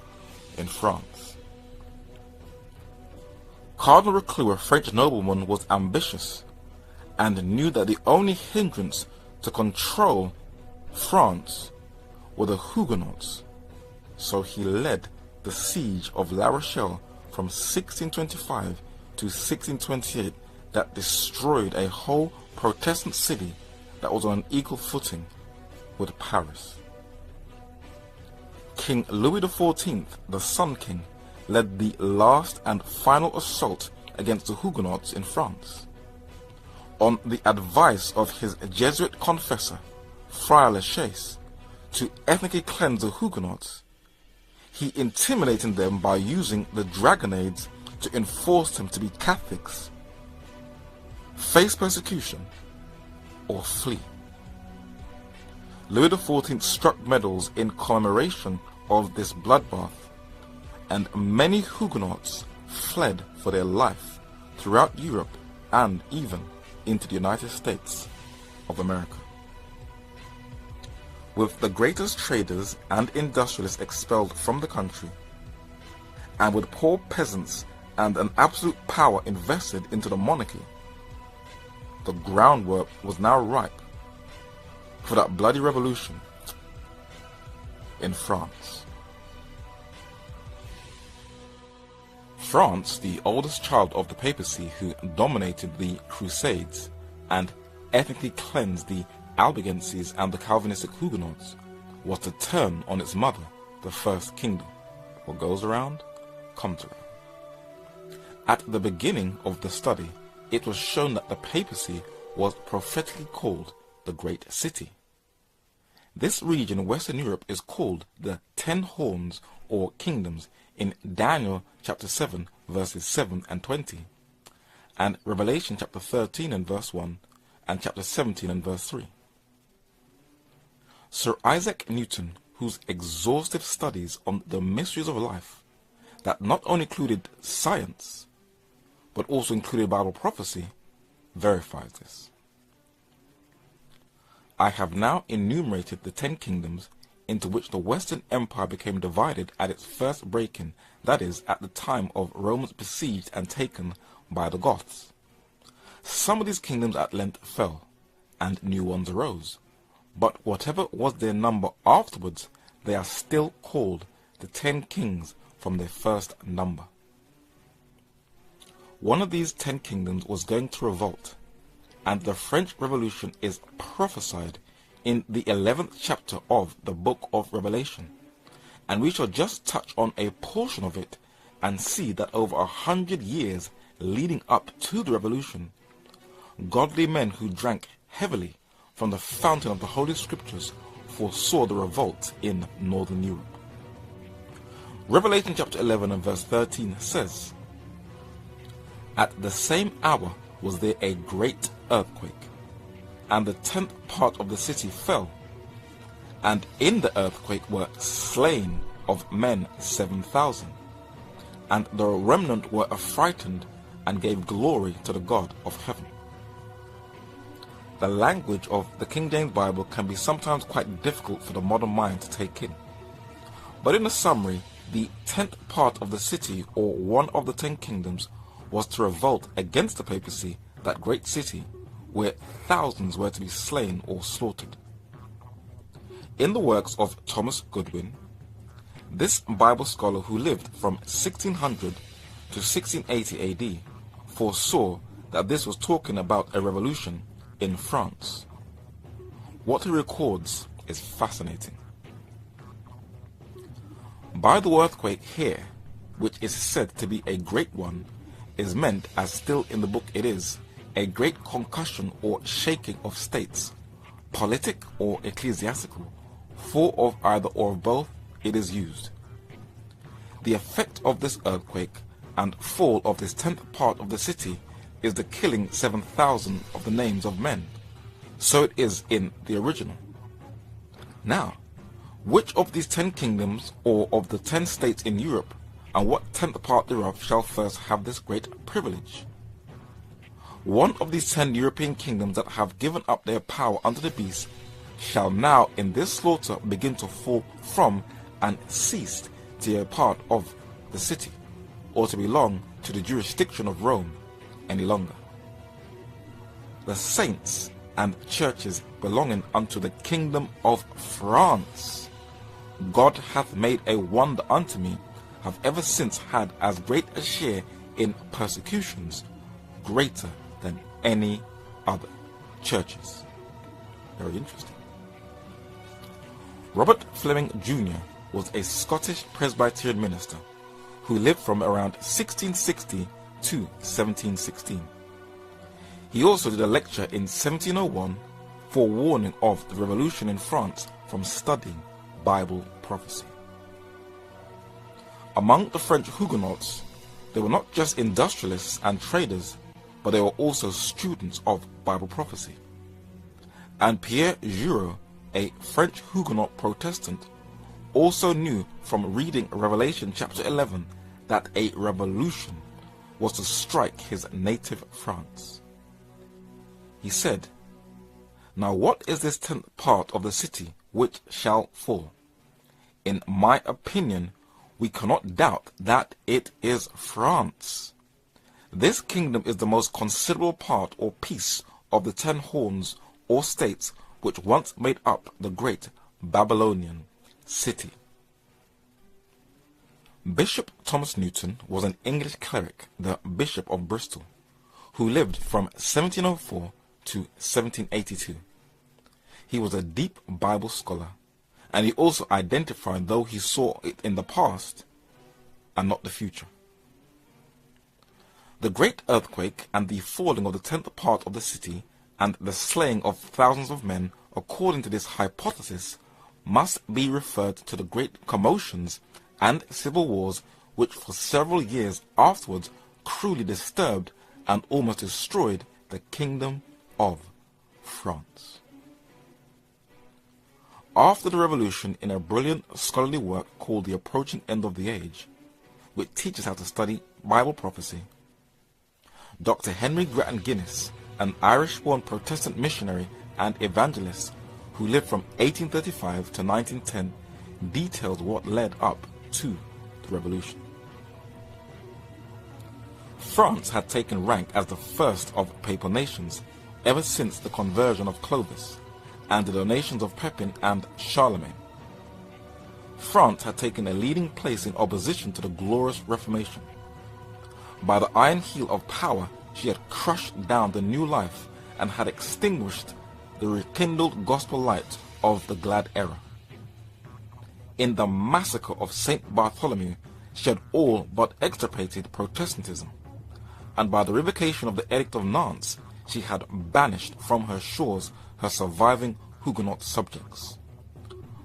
in France. Cardinal Reclus, a French nobleman, was ambitious and knew that the only hindrance to control France were the Huguenots, so he led the siege of La Rochelle from 1625 to 1628 that destroyed a whole Protestant city that was on an equal footing with Paris. King Louis XIV, the Sun King, led the last and final assault against the Huguenots in France. On the advice of his Jesuit confessor, Friar Lachaise, to ethnically cleanse the Huguenots, he intimidated them by using the dragonnades to enforce them to be Catholics, face persecution, or flee. Louis XIV struck medals in commemoration of this bloodbath, and many Huguenots fled for their life throughout Europe and even into the United States of America. With the greatest traders and industrialists expelled from the country, and with poor peasants and an absolute power invested into the monarchy, the groundwork was now ripe for that bloody revolution in France. France, the oldest child of the papacy who dominated the Crusades and ethnically cleansed the Albigenses and the Calvinistic Huguenots, was to turn on its mother, the First Kingdom. What goes around, comes around. At the beginning of the study, it was shown that the papacy was prophetically called the Great City. This region in Western Europe is called the 10 Horns or Kingdoms in Daniel chapter 7 verses 7 and 20, and Revelation chapter 13 and verse 1, and chapter 17 and verse 3. Sir Isaac Newton, whose exhaustive studies on the mysteries of life, that not only included science, but also included Bible prophecy, verifies this. I have now enumerated the 10 kingdoms into which the Western Empire became divided at its first break-in, that is, at the time of Romans besieged and taken by the Goths. Some of these kingdoms at length fell, and new ones arose, but whatever was their number afterwards, they are still called the 10 kings from their first number. One of these 10 kingdoms was going to revolt, and the French Revolution is prophesied in the 11th chapter of the book of Revelation, and we shall just touch on a portion of it and see that over 100 years leading up to the revolution, godly men who drank heavily from the fountain of the Holy Scriptures foresaw the revolt in Northern Europe. Revelation chapter 11 and verse 13 says, "At the same hour was there a great earthquake, and the 10th part of the city fell, and in the earthquake were slain of men 7,000, and the remnant were affrighted and gave glory to the God of heaven." The language of the King James Bible can be sometimes quite difficult for the modern mind to take in. But in a summary, the 10th part of the city, or one of the 10 kingdoms, was to revolt against the papacy, that great city, where thousands were to be slain or slaughtered. In the works of Thomas Goodwin, This Bible scholar, who lived from 1600 to 1680 AD, foresaw that this was talking about a revolution in France. What he records is fascinating. By the earthquake here, which is said to be a great one, is meant, as still in the book it is, a great concussion or shaking of states, politic or ecclesiastical, for of either or of both it is used. The effect of this earthquake and fall of this 10th part of the city is the killing 7,000 of the names of men. So it is in the original. Now, which of these 10 kingdoms, or of the 10 states in Europe, and what 10th part thereof shall first have this great privilege? One of these 10 European kingdoms that have given up their power unto the beast shall now in this slaughter begin to fall from and cease to be a part of the city, or to belong to the jurisdiction of Rome any longer. The saints and churches belonging unto the kingdom of France, God hath made a wonder unto me, have ever since had as great a share in persecutions, greater than any other churches. Very interesting. Robert Fleming Jr. was a Scottish Presbyterian minister who lived from around 1660 to 1716. He also did a lecture in 1701 for warning of the revolution in France from studying Bible prophecy. Among the French Huguenots, they were not just industrialists and traders, but they were also students of Bible prophecy. And Pierre Giraud, a French Huguenot Protestant, also knew from reading Revelation chapter 11 that a revolution was to strike his native France. He said, "Now what is this 10th part of the city which shall fall? In my opinion, we cannot doubt that it is France. This kingdom is the most considerable part or piece of the 10 horns or states which once made up the great Babylonian city." Bishop Thomas Newton was an English cleric, the Bishop of Bristol, who lived from 1704 to 1782. He was a deep Bible scholar, and he also identified, though he saw it in the past and not the future. The great earthquake and the falling of the 10th part of the city and the slaying of thousands of men, according to this hypothesis, must be referred to the great commotions and civil wars which for several years afterwards cruelly disturbed and almost destroyed the kingdom of France. After the revolution, in a brilliant scholarly work called The Approaching End of the Age, which teaches how to study Bible prophecy, Dr. Henry Grattan Guinness, an Irish-born Protestant missionary and evangelist who lived from 1835 to 1910, details what led up to the revolution. France had taken rank as the first of papal nations ever since the conversion of Clovis and the donations of Pepin and Charlemagne. France had taken a leading place in opposition to the glorious Reformation. By the iron heel of power, she had crushed down the new life and had extinguished the rekindled gospel light of the glad era. In the massacre of St. Bartholomew, she had all but extirpated Protestantism, and by the revocation of the Edict of Nantes, she had banished from her shores her surviving Huguenot subjects.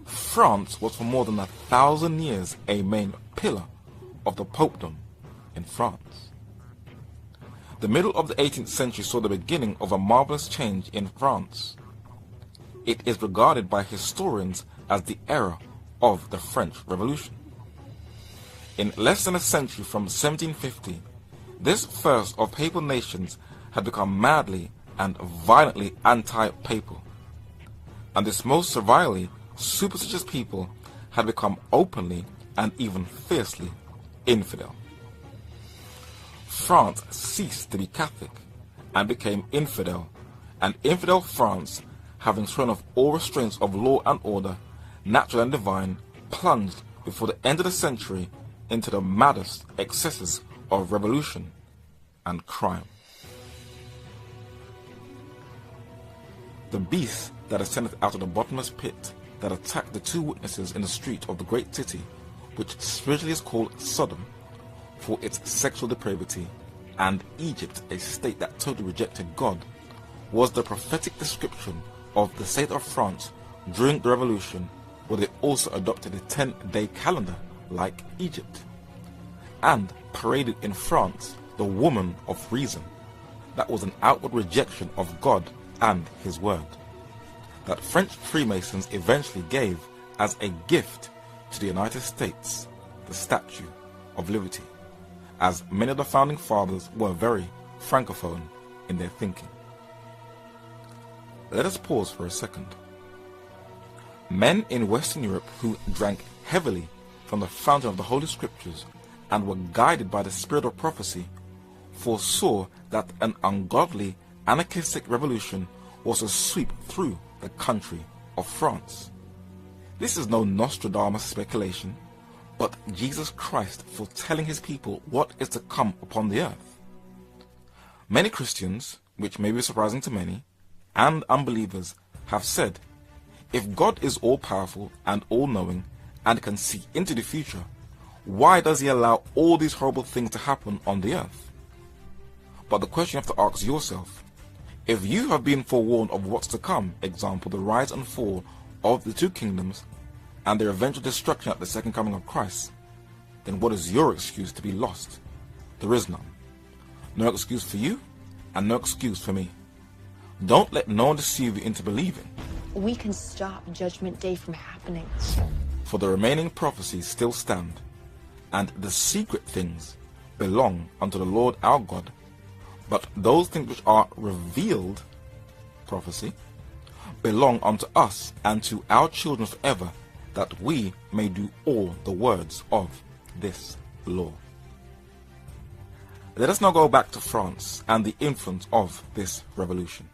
France was for more than 1,000 years a main pillar of the popedom in France. The middle of the 18th century saw the beginning of a marvelous change in France. It is regarded by historians as the era of the French Revolution. In less than a century from 1750, this first of papal nations had become madly and violently anti-papal, and this most servilely superstitious people had become openly and even fiercely infidel. France ceased to be Catholic and became infidel, and infidel France, having thrown off all restraints of law and order, natural and divine, plunged before the end of the century into the maddest excesses of revolution and crime. The beast that ascended out of the bottomless pit that attacked the two witnesses in the street of the great city, which spiritually is called Sodom, for its sexual depravity, and Egypt, a state that totally rejected God, was the prophetic description of the state of France during the revolution, where they also adopted a 10-day calendar like Egypt, and paraded in France the woman of reason. That was an outward rejection of God and his word, that French Freemasons eventually gave as a gift to the United States, the Statue of Liberty, as many of the founding fathers were very francophone in their thinking. Let us pause for a second. Men in Western Europe who drank heavily from the fountain of the Holy Scriptures and were guided by the spirit of prophecy foresaw that an ungodly, anarchistic revolution was to sweep through the country of France. This is no Nostradamus speculation, but Jesus Christ foretelling his people what is to come upon the earth. Many Christians, which may be surprising to many, and unbelievers have said, if God is all-powerful and all-knowing and can see into the future, why does he allow all these horrible things to happen on the earth? But the question you have to ask yourself, if you have been forewarned of what's to come, example, the rise and fall of the two kingdoms and their eventual destruction at the second coming of Christ, then what is your excuse to be lost? There is none. No excuse for you and no excuse for me. Don't let no one deceive you into believing. We can stop Judgment Day from happening. For the remaining prophecies still stand, and the secret things belong unto the Lord our God, but those things which are revealed, prophecy, belong unto us and to our children forever, that we may do all the words of this law. Let us now go back to France and the influence of this revolution.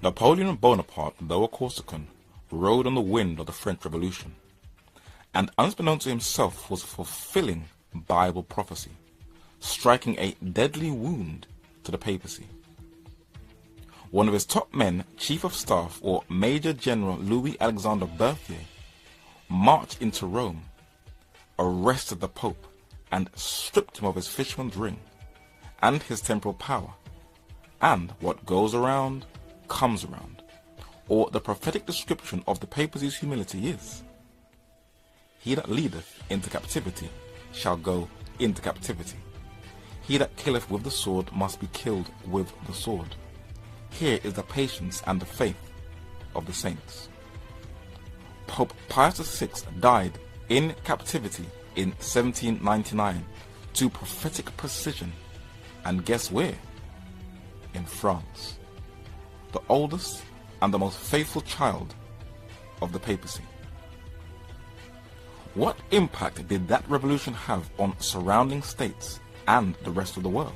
Napoleon Bonaparte, though a Corsican, rode on the wind of the French Revolution, and unbeknownst to himself was fulfilling Bible prophecy, striking a deadly wound to the papacy. One of his top men, Chief of Staff or Major General Louis Alexander Berthier, marched into Rome, arrested the Pope, and stripped him of his fisherman's ring and his temporal power, and what goes around comes around, or the prophetic description of the papacy's humility is, he that leadeth into captivity shall go into captivity. He that killeth with the sword must be killed with the sword. Here is the patience and the faith of the saints. Pope Pius VI died in captivity in 1799 to prophetic precision, and guess where? In France, the oldest and the most faithful child of the papacy. What impact did that revolution have on surrounding states and the rest of the world?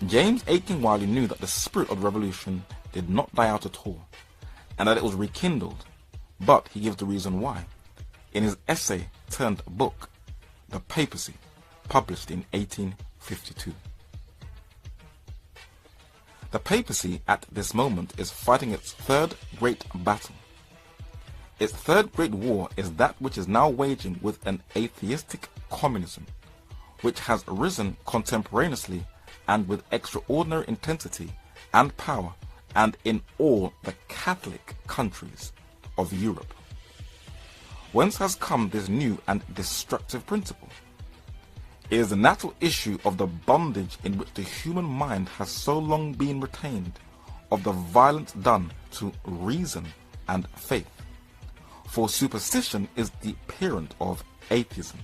James Aitken Wiley knew that the spirit of the revolution did not die out at all, and that it was rekindled, but he gives the reason why in his essay turned book, The Papacy, published in 1852. The papacy at this moment is fighting its third great battle. Its third great war is that which is now waging with an atheistic communism, which has risen contemporaneously and with extraordinary intensity and power, and in all the Catholic countries of Europe. Whence has come this new and destructive principle? It is the natural issue of the bondage in which the human mind has so long been retained, of the violence done to reason and faith. For superstition is the parent of atheism.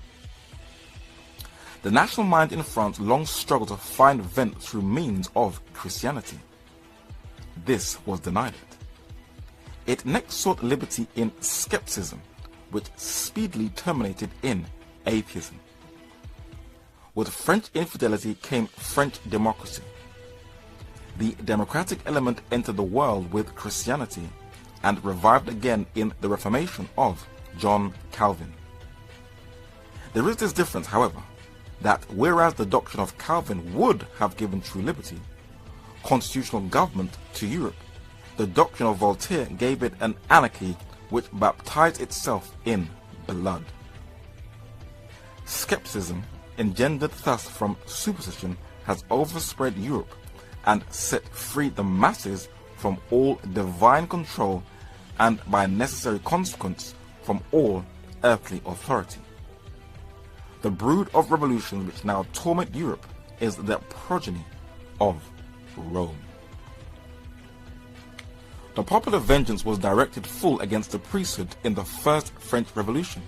The national mind in France long struggled to find vent through means of Christianity. This was denied it. It next sought liberty in skepticism, which speedily terminated in atheism. With French infidelity came French democracy. The democratic element entered the world with Christianity, and revived again in the Reformation of John Calvin. There is this difference, however, that whereas the doctrine of Calvin would have given true liberty, constitutional government to Europe, the doctrine of Voltaire gave it an anarchy which baptized itself in blood. Skepticism, engendered thus from superstition, has overspread Europe and set free the masses from all divine control and by necessary consequence from all earthly authority. The brood of revolutions which now torment Europe is the progeny of Rome. The popular vengeance was directed full against the priesthood in the First French Revolution,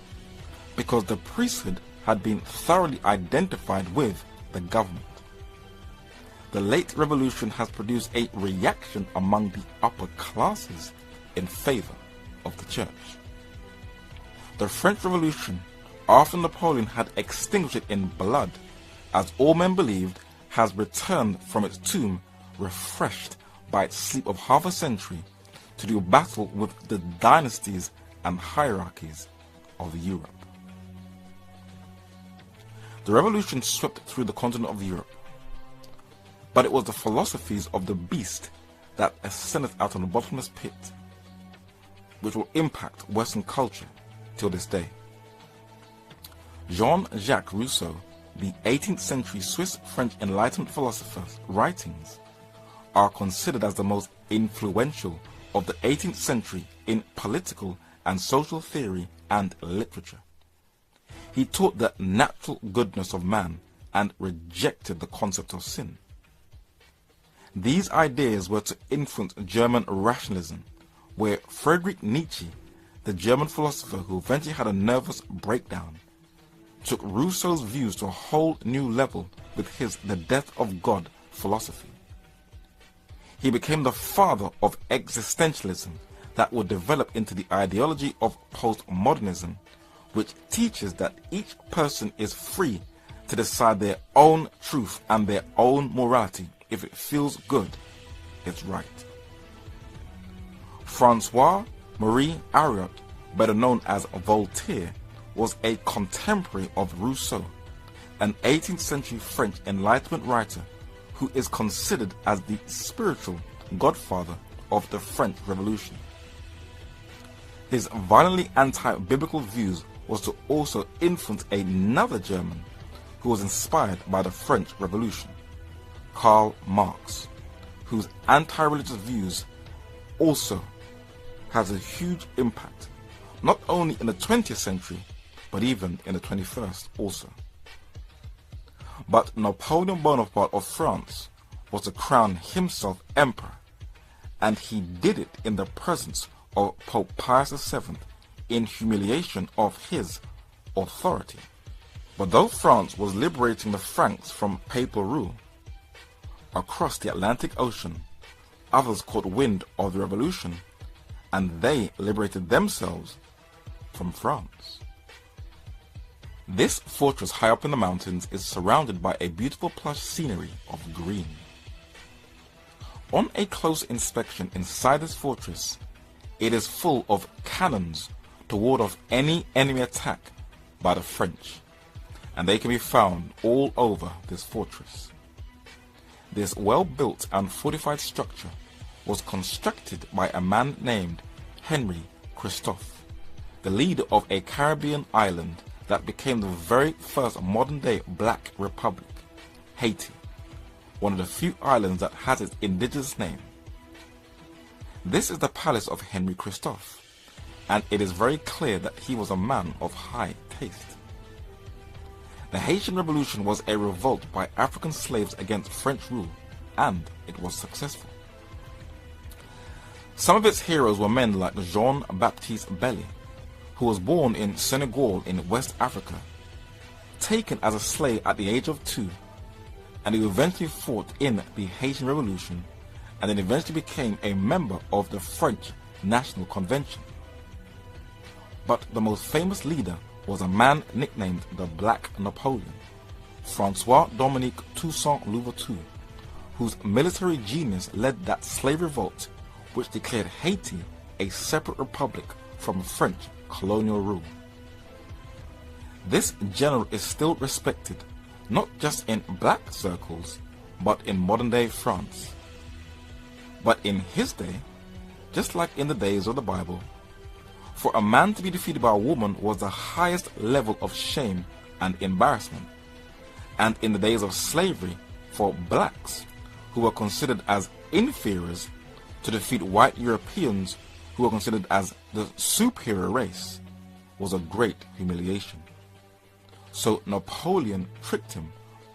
because the priesthood had been thoroughly identified with the government. The late revolution has produced a reaction among the upper classes in favor of the church. The French Revolution, after Napoleon had extinguished it in blood, as all men believed, has returned from its tomb refreshed by its sleep of half a century to do battle with the dynasties and hierarchies of Europe. The revolution swept through the continent of Europe, but it was the philosophies of the beast that ascended out of the bottomless pit, which will impact Western culture till this day. Jean-Jacques Rousseau, the 18th century Swiss-French Enlightenment philosopher's writings are considered as the most influential of the 18th century in political and social theory and literature. He taught the natural goodness of man and rejected the concept of sin. These ideas were to influence German rationalism, where Friedrich Nietzsche, the German philosopher who eventually had a nervous breakdown, took Rousseau's views to a whole new level with his The Death of God philosophy. He became the father of existentialism that would develop into the ideology of postmodernism, which teaches that each person is free to decide their own truth and their own morality. If it feels good, it's right. Francois-Marie Ariot, better known as Voltaire, was a contemporary of Rousseau, an 18th century French Enlightenment writer who is considered as the spiritual godfather of the French Revolution. His violently anti-biblical views was to also influence another German who was inspired by the French Revolution, Karl Marx, whose anti-religious views also has a huge impact, not only in the 20th century, but even in the 21st also. But Napoleon Bonaparte of France was to crown himself emperor, and he did it in the presence of Pope Pius VII in humiliation of his authority. But though France was liberating the Franks from papal rule, across the Atlantic Ocean, others caught wind of the revolution, and they liberated themselves from France. This fortress high up in the mountains is surrounded by a beautiful plush scenery of green. On a close inspection inside this fortress, it is full of cannons to ward off any enemy attack by the French, and they can be found all over this fortress. This well-built and fortified structure was constructed by a man named Henry Christophe, the leader of a Caribbean island that became the very first modern-day black republic, Haiti, one of the few islands that has its indigenous name. This is the palace of Henry Christophe, and it is very clear that he was a man of high taste. The Haitian Revolution was a revolt by African slaves against French rule, and it was successful. Some of its heroes were men like Jean-Baptiste Belley, who was born in Senegal in West Africa, taken as a slave at the age of 2, and who eventually fought in the Haitian Revolution, and then eventually became a member of the French National Convention. But the most famous leader was a man nicknamed the Black Napoleon, François-Dominique Toussaint Louverture, whose military genius led that slave revolt which declared Haiti a separate republic from French colonial rule. This general is still respected, not just in black circles, but in modern-day France. But in his day, just like in the days of the Bible, for a man to be defeated by a woman was the highest level of shame and embarrassment. And in the days of slavery, for blacks, who were considered as inferiors, to defeat white Europeans who were considered as the superior race, was a great humiliation. So Napoleon tricked him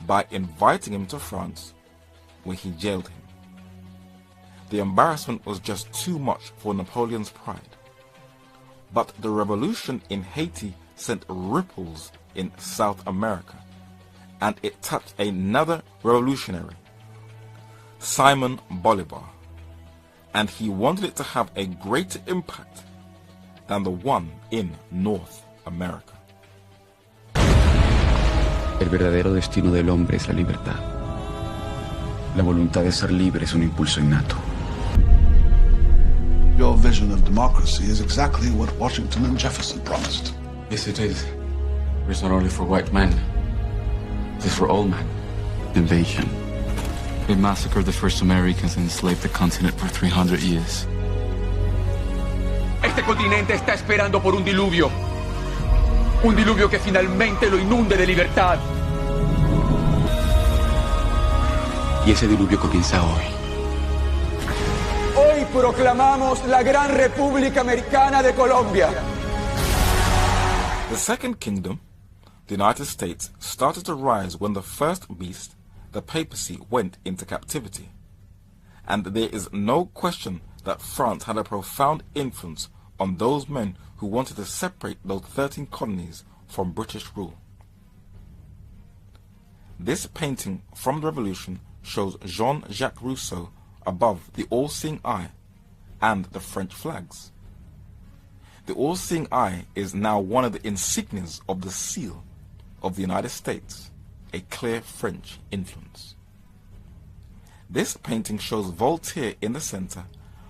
by inviting him to France, where he jailed him. The embarrassment was just too much for Napoleon's pride. But the revolution in Haiti sent ripples in South America, and it touched another revolutionary, Simon Bolivar, and he wanted it to have a greater impact than the one in North America. El verdadero destino del hombre es la libertad. La voluntad de ser libre es un impulso innato. Your vision of democracy is exactly what Washington and Jefferson promised. Yes, it is. It's not only for white men. It is for all men. Invasion. They massacred the first Americans and enslaved the continent for 300 years. Este continente está esperando por un diluvio. Un diluvio que finalmente lo inunde de libertad. Y ese diluvio comienza hoy. Hoy proclamamos la Gran República Americana de Colombia. The Second Kingdom, the United States, started to rise when the first beast, the papacy, went into captivity. And there is no question that France had a profound influence on those men who wanted to separate those 13 colonies from British rule. This painting from the Revolution shows Jean-Jacques Rousseau above the all-seeing eye and the French flags. The all-seeing eye is now one of the insignias of the seal of the United States, a clear French influence. This painting shows Voltaire in the center,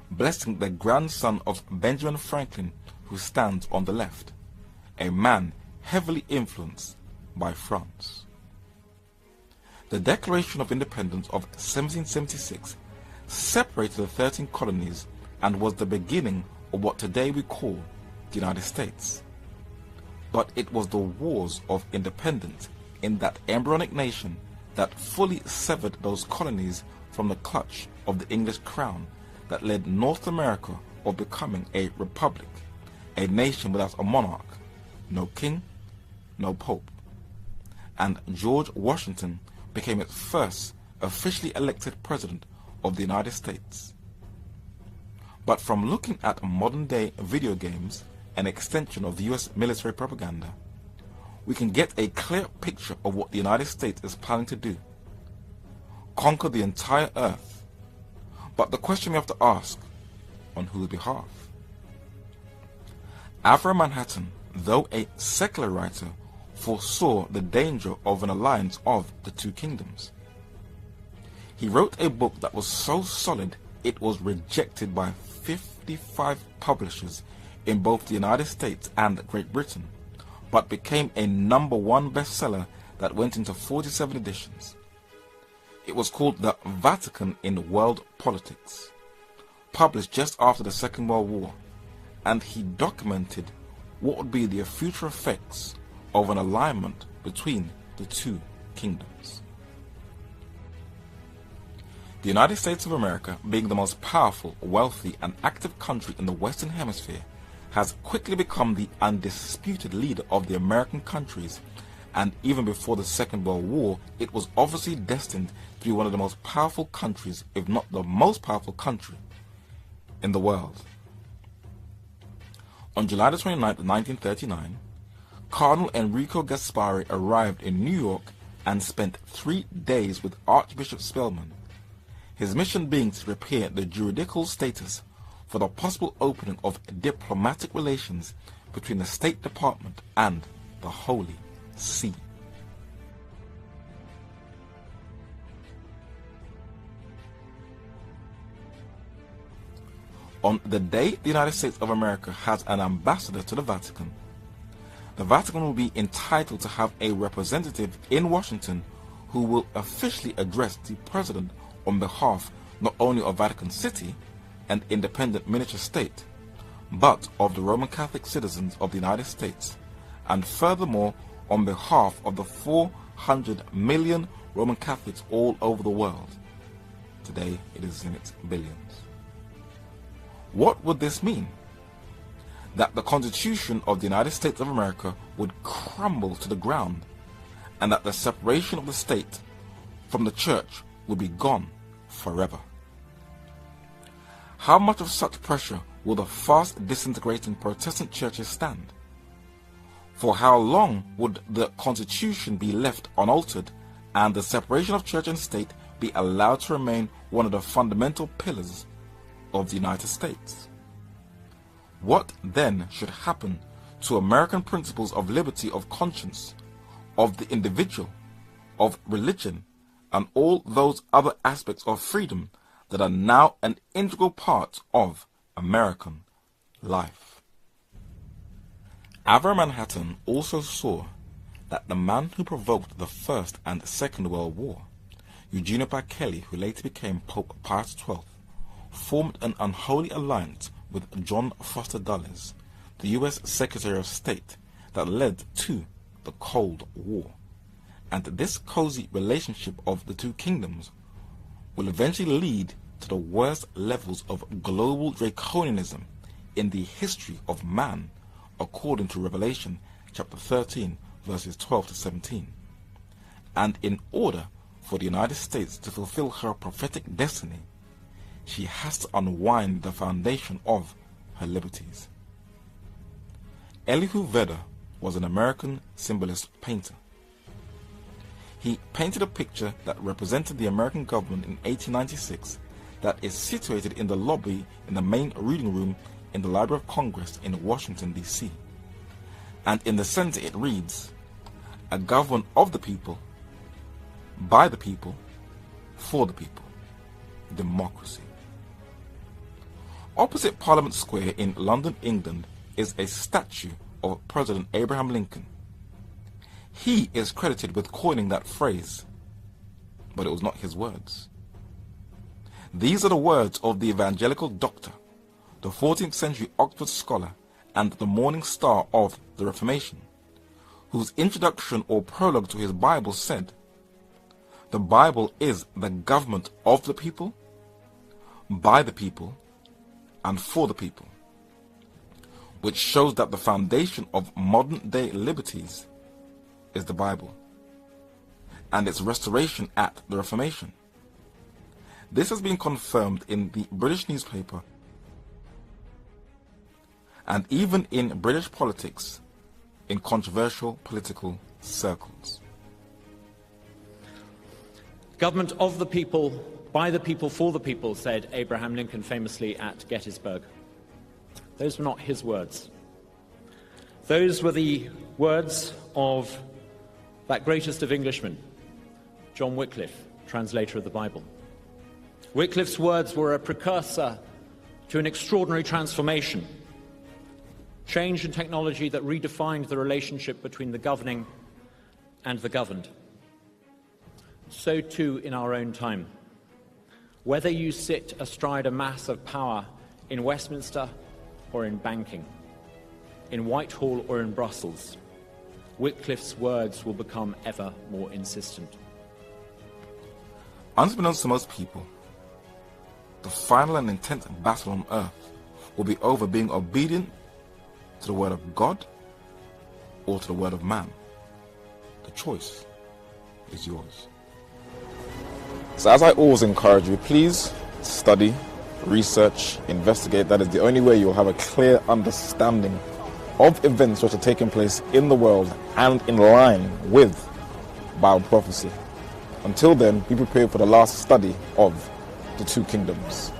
blessing the grandson of Benjamin Franklin, who stands on the left, a man heavily influenced by France. The Declaration of Independence of 1776 separated the 13 colonies and was the beginning of what today we call the United States. But it was the wars of independence in that embryonic nation that fully severed those colonies from the clutch of the English crown that led North America of becoming a republic, a nation without a monarch, no king, no pope. And George Washington became its first officially elected president of the United States. But from looking at modern-day video games, an extension of the US military propaganda, we can get a clear picture of what the United States is planning to do: conquer the entire earth. But the question we have to ask, on whose behalf? Avram Manhattan, though a secular writer, foresaw the danger of an alliance of the two kingdoms. He wrote a book that was so solid it was rejected by 55 publishers in both the United States and Great Britain, but became a #1 bestseller that went into 47 editions. It was called The Vatican in World Politics, published just after the Second World War, and he documented what would be the future effects of an alignment between the two kingdoms. The United States of America, being the most powerful, wealthy, and active country in the Western Hemisphere, has quickly become the undisputed leader of the American countries, and even before the Second World War, it was obviously destined to be one of the most powerful countries, if not the most powerful country, in the world. On July 29, 1939, Cardinal Enrico Gaspari arrived in New York and spent 3 days with Archbishop Spellman, his mission being to prepare the juridical status for the possible opening of diplomatic relations between the State Department and the Holy See. On the day the United States of America has an ambassador to the Vatican will be entitled to have a representative in Washington who will officially address the President on behalf not only of Vatican City, an independent miniature state, but of the Roman Catholic citizens of the United States, and furthermore on behalf of the 400 million Roman Catholics all over the world. Today it is in its billions. What would this mean? That the Constitution of the United States of America would crumble to the ground, and that the separation of the state from the church would be gone forever. How much of such pressure will the fast disintegrating Protestant churches stand? For how long would the Constitution be left unaltered and the separation of church and state be allowed to remain one of the fundamental pillars of the United States? What then should happen to American principles of liberty of conscience, of the individual, of religion, and all those other aspects of freedom that are now an integral part of American life? Avram Manhattan also saw that the man who provoked the First and Second World War, Eugene Kelly, who later became Pope Pius XII, formed an unholy alliance with John Foster Dulles, the U.S. Secretary of State, that led to the Cold War. And this cozy relationship of the two kingdoms will eventually lead to the worst levels of global draconianism in the history of man, according to Revelation chapter 13, verses 12 to 17. And in order for the United States to fulfill her prophetic destiny, she has to unwind the foundation of her liberties. Elihu Vedder was an American symbolist painter. He painted a picture that represented the American government in 1896 that is situated in the lobby in the main reading room in the Library of Congress in Washington, D.C. And in the center it reads, "A government of the people, by the people, for the people. Democracy." Opposite Parliament Square in London, England, is a statue of President Abraham Lincoln. He is credited with coining that phrase, but it was not his words. These are the words of the evangelical doctor, the 14th century Oxford scholar, and the morning star of the Reformation, whose introduction or prologue to his Bible said, "The Bible is the government of the people, by the people, and for the people," which shows that the foundation of modern day liberties is the Bible and its restoration at the Reformation. This has been confirmed in the British newspaper and even in British politics in controversial political circles. Government of the people, by the people, for the people, said Abraham Lincoln famously at Gettysburg. Those were not his words. Those were the words of that greatest of Englishmen, John Wycliffe, translator of the Bible. Wycliffe's words were a precursor to an extraordinary transformation, change in technology that redefined the relationship between the governing and the governed. So too in our own time. Whether you sit astride a mass of power in Westminster or in banking, in Whitehall or in Brussels, Wycliffe's words will become ever more insistent. Unbeknownst to most people, the final and intense battle on earth will be over being obedient to the word of God or to the word of man. The choice is yours. So as I always encourage you, please study, research, investigate. That is the only way you'll have a clear understanding of events which are taking place in the world and in line with Bible prophecy. Until then, be prepared for the last study of the two kingdoms.